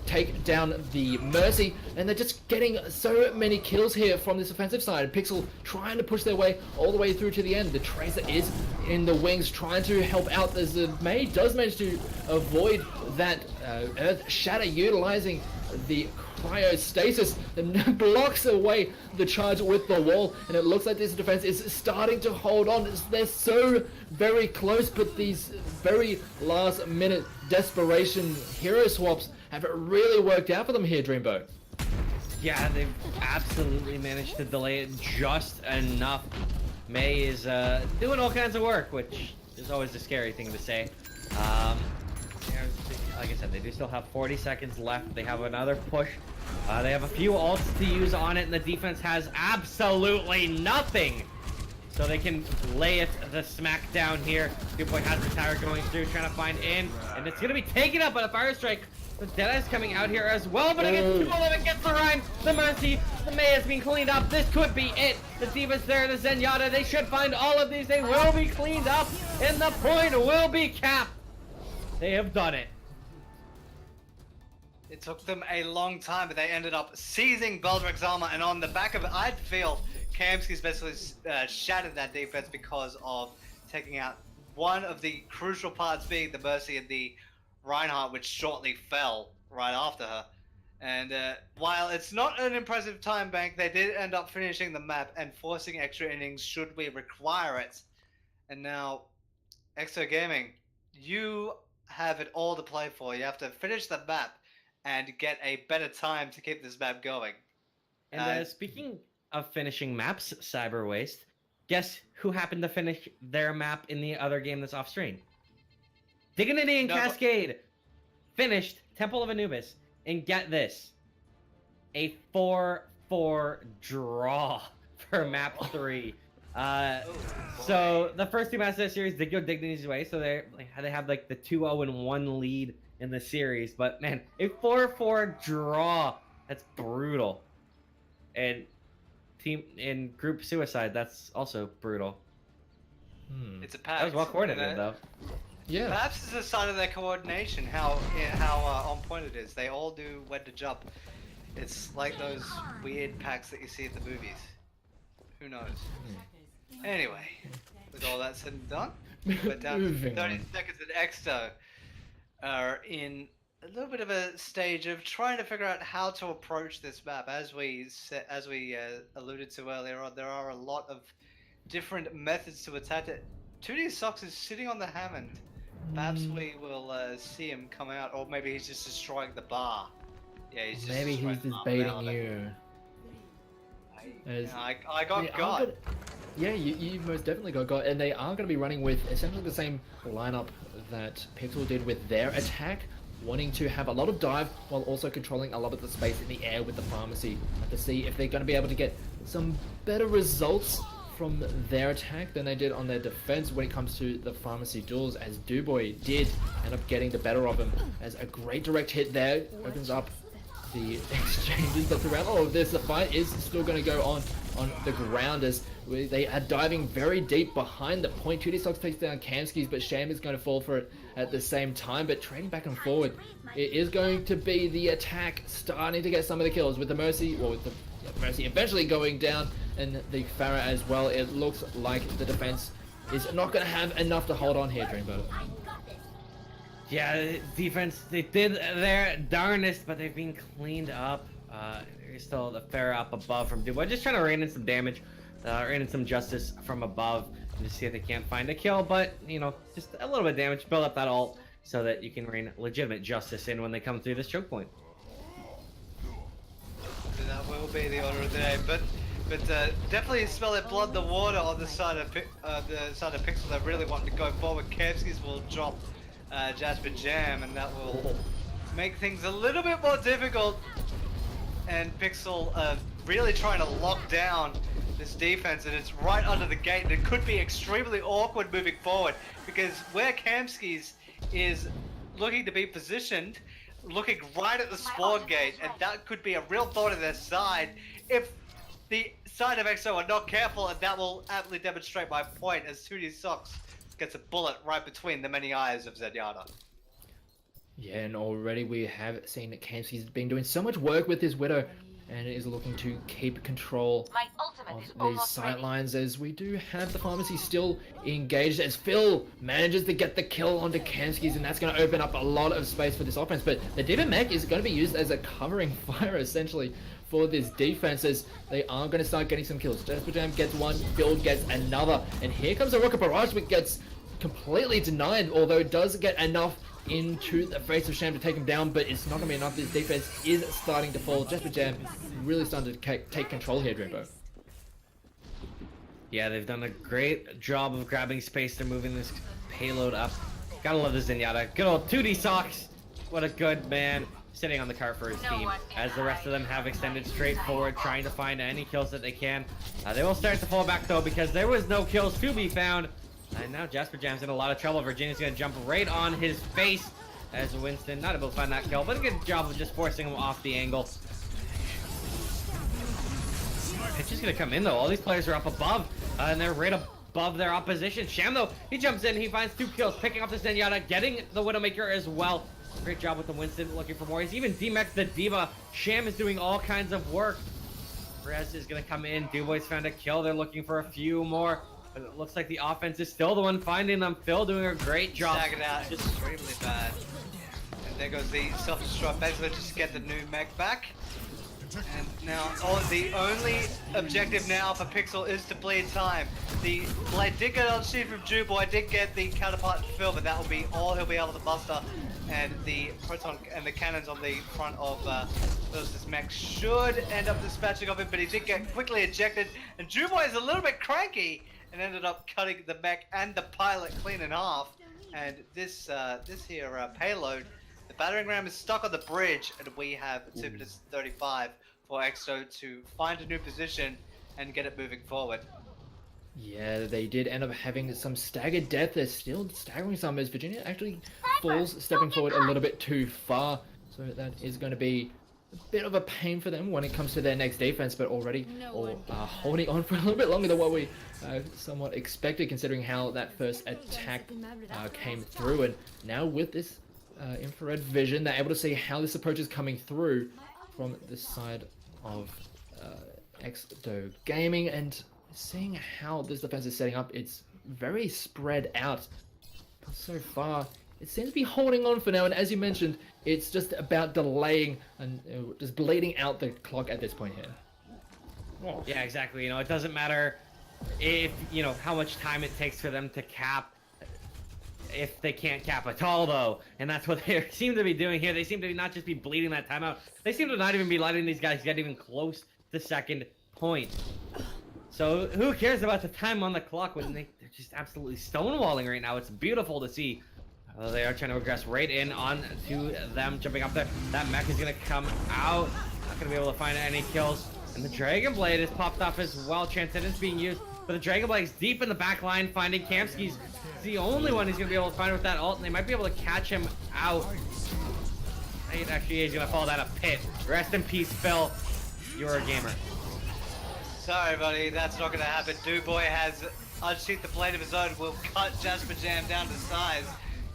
take down the Mercy, and they're just getting so many kills here from this offensive side. PIXL trying to push their way all the way through to the end. The Tracer is in the wings trying to help out as the May does manage to avoid that Earth Shatter, utilizing the cryostasis, and blocks away the charge with the wall. And it looks like this defense is starting to hold on. They're so very close, but these very last minute desperation hero swaps have it really worked out for them here, Dreamboat. Yeah, they've absolutely managed to delay it just enough. May is doing all kinds of work, which is always a scary thing to say. Like I said, they do still have 40 seconds left. They have another push. They have a few ults to use on it, and the defense has absolutely nothing. so they can lay it the smack down here. Duboy has the tower going through, trying to find in, and it's gonna be taken up by the Fire Strike. The Deadeye's coming out here as well, but against 2 of them, it gets the Rhyme, the Mercy, the May has been cleaned up. This could be it. The Diva's there, the Zenyatta, they should find all of these. They will be cleaned up, and the point will be capped. They have done it. It took them a long time, but they ended up seizing Baldrick's armor, and on the back of it, I'd feel Kamsky's basically shattered that defense because of taking out one of the crucial parts, being the Mercy and the Reinhardt, which shortly fell right after her. And while it's not an impressive time bank, they did end up finishing the map and forcing extra innings should we require it. And now, Exto Gaming, you have it all to play for. You have to finish the map and get a better time to keep this map going. And speaking of finishing maps, Cyber Waste, guess who happened to finish their map in the other game that's off screen? Dignity and Cascade finished Temple of Anubis, and get this, a 4-4 draw for map 3. So the first 2 maps of the series did go Dignity's way, so they have like the 2-0-1 lead in the series. But man, a 4-4 draw, that's brutal. And team in group suicide, that's also brutal. It's a pack. That was well coordinated though. Yeah. Perhaps it's a sign of their coordination, how on point it is. They all do when to jump. It's like those weird packs that you see at the movies. Who knows? Anyway, with all that said and done, we're down to 30 seconds at Exto are in a little bit of a stage of trying to figure out how to approach this map. As we alluded to earlier on, there are a lot of different methods to attack it. 2D Socks is sitting on the Hammond. Perhaps we will see him come out, or maybe he's just destroying the bar. Yeah, he's just maybe he's just baiting you. I got God. Yeah, you most definitely got God, and they are going to be running with essentially the same lineup that PIXL did with their attack, wanting to have a lot of dive while also controlling a lot of the space in the air with the pharmacy to see if they're going to be able to get some better results from their attack than they did on their defense when it comes to the pharmacy duels, as Duboy did end up getting the better of him, as a great direct hit there opens up the exchanges. But throughout all of this, the fight is still going to go on the ground, as they are diving very deep behind the point. 2D Stocks takes down Kamsky's, but Sham is going to fall for it at the same time. But trading back and forward, it is going to be the attack starting to get some of the kills with the Mercy, or with the Mercy eventually going down, and the Pharah as well. It looks like the defense is not going to have enough to hold on here, Dreamboat. Yeah, defense, they did their darnest, but they've been cleaned up. There's still the Pharah up above from Dubois, just trying to rain in some damage, rain in some justice from above, and just see if they can't find a kill. But, you know, just a little bit of damage, build up that ult, so that you can rain legitimate justice in when they come through this choke point. That will be the order of the day, but definitely smell it blood the water on the side of PIXL. They really want to go forward. Kamsky's will drop Jasper Jam, and that will make things a little bit more difficult. And PIXL really trying to lock down this defense, and it's right under the gate, and it could be extremely awkward moving forward, because where Kamsky's is looking to be positioned, looking right at the spawn gate, and that could be a real thorn in their side if the side of Exo are not careful, and that will aptly demonstrate my point, as 2D Socks gets a bullet right between the many eyes of Zenyatta. Yeah, and already we have seen that Kamsky's been doing so much work with his Widow, and is looking to keep control of these sight lines, as we do have the pharmacy still engaged, as Phil manages to get the kill onto Kamsky's, and that's going to open up a lot of space for this offense. But the Diva Mech is going to be used as a covering fire, essentially, for this defense, as they are going to start getting some kills. Jasper Jam gets one, Phil gets another, and here comes a Rocket Barrage, which gets completely denied, although it does get enough into the face of Sham to take him down, but it's not going to be enough. This defense is starting to fall. Jasper Jam really starting to take control here, Dreambo. Yeah, they've done a great job of grabbing space. They're moving this payload up. Gotta love the Zenyatta. Good old 2D Socks. What a good man. sitting on the cart for his team, as the rest of them have extended straight forward, trying to find any kills that they can. They will start to fall back though, because there was no kills to be found. And now Jasper Jam's in a lot of trouble. Virginia's gonna jump right on his face, as Winston not able to find that kill, but a good job of just forcing him off the angle. Pitch is gonna come in though. All these players are up above, and they're right above their opposition. Sham though, he jumps in, he finds 2 kills, picking up the Zenyatta, getting the Widowmaker as well. Great job with the Winston, looking for more. He's even DMAxed the Diva. Sham is doing all kinds of work. Rez is gonna come in. Dubois found a kill. They're looking for a few more, but it looks like the offense is still the one finding them. Phil doing a great job. Staggered out extremely bad. And there goes the self-destruct. Basically just get the new mech back. And now, the only objective now for PIXL is to bleed time. The blade did get on sheet from Dubois, did get the counterpart Phil, but that will be all he'll be able to muster. And the proton and the cannons on the front of this mech should end up dispatching of him, but he did get quickly ejected. And Dubois is a little bit cranky and ended up cutting the mech and the pilot clean in half. And this payload, the battering ram is stuck on the bridge, and we have 2 minutes 35 for Exto to find a new position and get it moving forward. Yeah, they did end up having some staggered death. They're still staggering some as Virginia actually falls, stepping forward a little bit too far. So that is going to be a bit of a pain for them when it comes to their next defense, but already holding on for a little bit longer than what we somewhat expected, considering how that first attack came through. And now with this infrared vision, they're able to see how this approach is coming through from the side of Exto Gaming, and seeing how this defense is setting up, it's very spread out. But so far, it seems to be holding on for now, and as you mentioned, it's just about delaying and just bleeding out the clock at this point here. Well, yeah, exactly. You know, it doesn't matter if, you know, how much time it takes for them to cap, if they can't cap at all, though. And that's what they seem to be doing here. They seem to not just be bleeding that time out. They seem to not even be letting these guys get even close to second point. So who cares about the time on the clock when they're just absolutely stonewalling right now? It's beautiful to see. They are trying to regress right in on to them, jumping up there. That mech is going to come out. Not going to be able to find any kills. And the Dragon Blade is popped off as well. Transcendence being used. But the Dragon Blade is deep in the back line, finding Kamsky's the only one he's going to be able to find with that ult. And they might be able to catch him out. It actually is going to fall down a pit. Rest in peace, Phil. You're a gamer. Sorry, buddy, that's not going to happen. Dubois has unsheathed the blade of his own, will cut Jasper Jam down to size.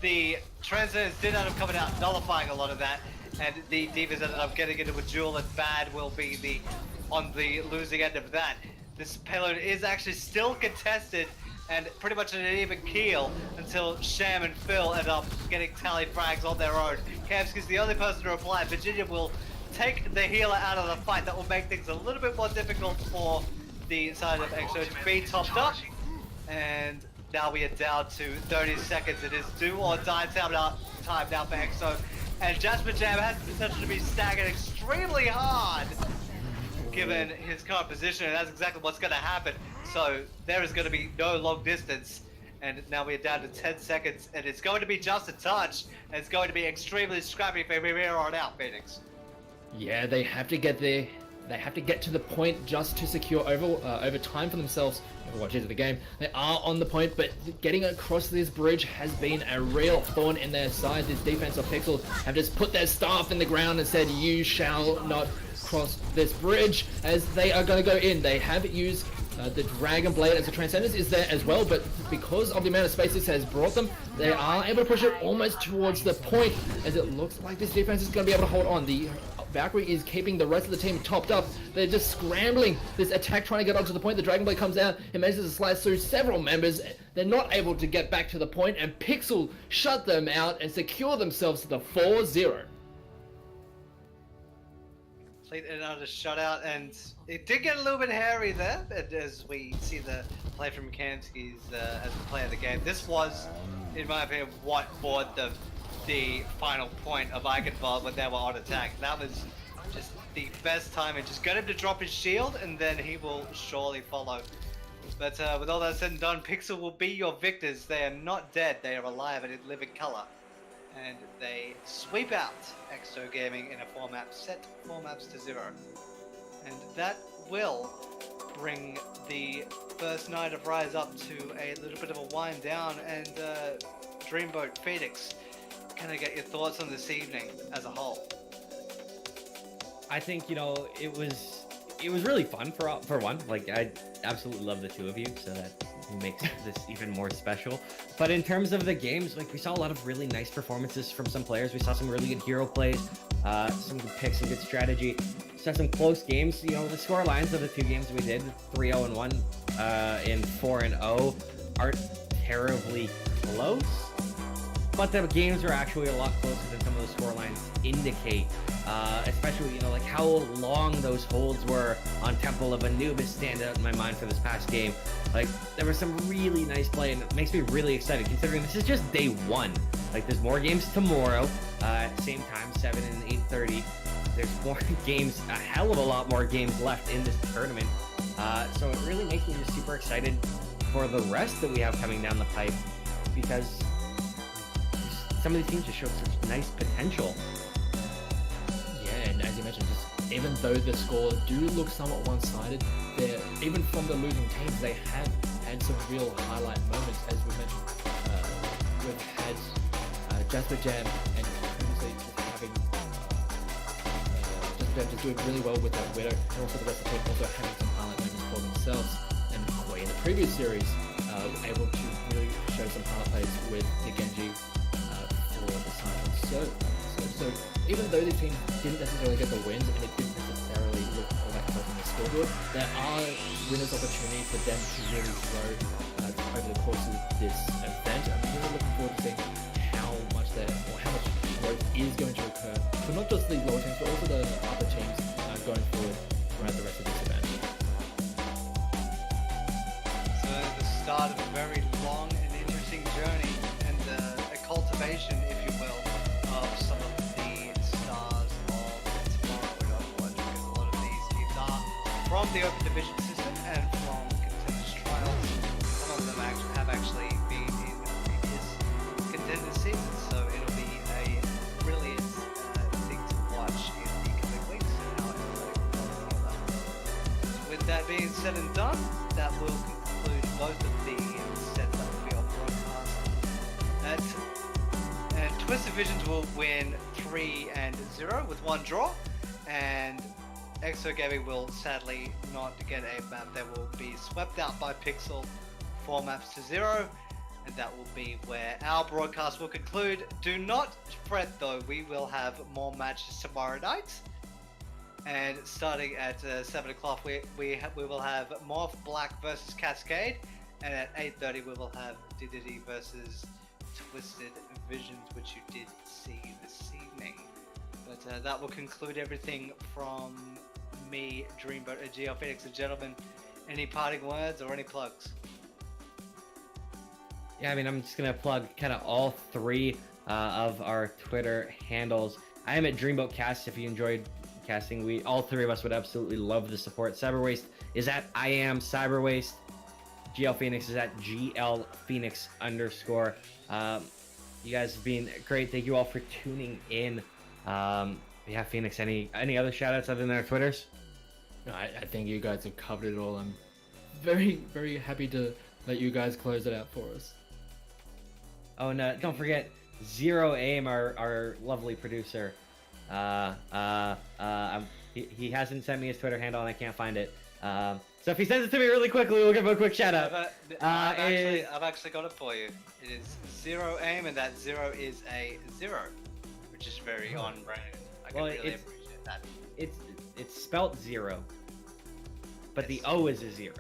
The Transcendence did end up coming out, nullifying a lot of that, and the Divas ended up getting into a duel, and Bad will be on the losing end of that. This payload is actually still contested, and pretty much an even keel until Sham and Phil end up getting tally frags on their own. Kamsky's the only person to reply. Virginia will take the healer out of the fight. That will make things a little bit more difficult for the side of Exto to be topped up. And now we are down to 30 seconds. It is do or die time now for Exto. And Jasper Jam has the potential to be staggered extremely hard given his current position, and that's exactly what's going to happen. So there is going to be no long distance. And now we are down to 10 seconds, and it's going to be just a touch, and it's going to be extremely scrappy from here on out, Phoenix. Yeah, they have to get there. They have to get to the point just to secure over time for themselves. Watch into the game. They are on the point, but getting across this bridge has been a real thorn in their side. This defense of PIXL have just put their staff in the ground and said, "You shall not cross this bridge," as they are going to go in. They have used the Dragon Blade as a Transcendence is there as well, but because of the amount of space this has brought them, they are able to push it almost towards the point, as it looks like this defense is going to be able to hold on. The Valkyrie is keeping the rest of the team topped up. They're just scrambling this attack, trying to get onto the point. The Dragon Blade comes out, it manages to slice through several members. They're not able to get back to the point, and PIXL shut them out and secure themselves to the 4-0. Complete and utter shutout, and it did get a little bit hairy there, as we see the play from Kamsky's as the player of the game. This was, in my opinion, what brought the final point of Eichenwald when they were on attack. That was just the best time, and just got him to drop his shield, and then he will surely follow. But with all that said and done, PIXL will be your victors. They are not dead, they are alive and in living color. and they sweep out Exto Gaming in a 4-map set, 4 maps to 0. And that will bring the first night of Rise up to a little bit of a wind down. And Dreamboat Phoenix, can I get your thoughts on this evening as a whole? I think, you know, it was really fun for one. Like, I absolutely love the two of you, so that makes this even more special. But in terms of the games, like, we saw a lot of really nice performances from some players. We saw some really good hero plays, some good picks and good strategy. Saw some close games. You know, the score lines of the two games we did, 3-0 and 1 and 4-0, aren't terribly close. But the games are actually a lot closer than some of the score lines indicate. Especially, you know, like how long those holds were on Temple of Anubis stand out in my mind for this past game. Like, there was some really nice play, and it makes me really excited considering this is just day one. Like, there's more games tomorrow at the same time, 7 and 8:30. There's more games, a hell of a lot more games left in this tournament. So it really makes me just super excited for the rest that we have coming down the pipe, because some of these teams just showed such nice potential. Yeah, and as you mentioned, just even though the scores do look somewhat one-sided, even from the losing teams, they have had some real highlight moments. As we mentioned, we've had Jasper Jam and previously having Jasper Jam just doing really well with that Widow, and also the rest of the team also having some highlight moments for themselves. And Quay in the previous series, able to really show some highlight plays with the Genji for the Silence. So even though the team didn't necessarily get the wins and it didn't necessarily look all that close on the scoreboard, there are winners' opportunity for them to really grow over the course of this event. I'm really looking forward to seeing how much growth is going to occur for not just the lower teams but also the upper teams going forward throughout the rest of this event. So the start of a very long and interesting journey, and a cultivation, if you will, of some of the stars of tomorrow. We're going to watch, because a lot of these teams are from the Open Division system and from Contenders Trials. Some of them have actually been in previous Contenders seasons, so it'll be a brilliant thing to watch in the coming weeks and how everybody will come together. With that being said and done, that will conclude both of the sets that will be on broadcast. And Twisted Visions will win 3-0 with 1 draw, and Exto Gaming will sadly not get a map. They will be swept out by PIXL 4 maps to 0, and that will be where our broadcast will conclude. Do not fret though, we will have more matches tomorrow night. And starting at 7 o'clock, we will have Morph Black versus Cascade, and at 8:30 we will have Diddy versus Twisted Visions, which you did see this evening. But that will conclude everything from me, Dreamboat, and GL Phoenix. And gentlemen, any parting words or any plugs? Yeah, I mean, I'm just gonna plug kind of all three of our Twitter handles. I am at Dreamboat Cast. If you enjoyed casting, all three of us would absolutely love the support. Cyberwaste is at I am Cyberwaste. GL Phoenix is at GL Phoenix _. You guys have been great. Thank you all for tuning in. Yeah, Phoenix, any other shout outs other than our Twitters? No, I think you guys have covered it all. I'm very, very happy to let you guys close it out for us. Oh, and don't forget Zero Aim, our lovely producer. He hasn't sent me his Twitter handle and I can't find it. So if he sends it to me really quickly, we'll give him a quick shout out. I've actually got it for you. It is Zero Aim, and that 0 is a 0, which is very on brand. I can really appreciate that. It's spelt 0, but the O is a 0,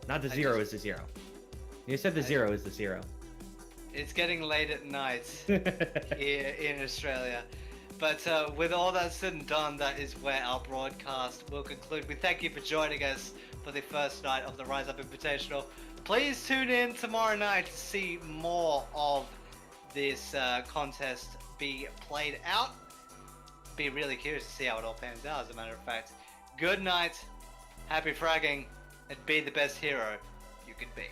not the 0 is a 0. You said the 0 is the 0. It's getting late at night here in Australia. But with all that said and done, that is where our broadcast will conclude. We thank you for joining us for the first night of the Rise Up Invitational. Please tune in tomorrow night to see more of this contest be played out. Be really curious to see how it all pans out, as a matter of fact. Good night, happy fragging, and be the best hero you can be.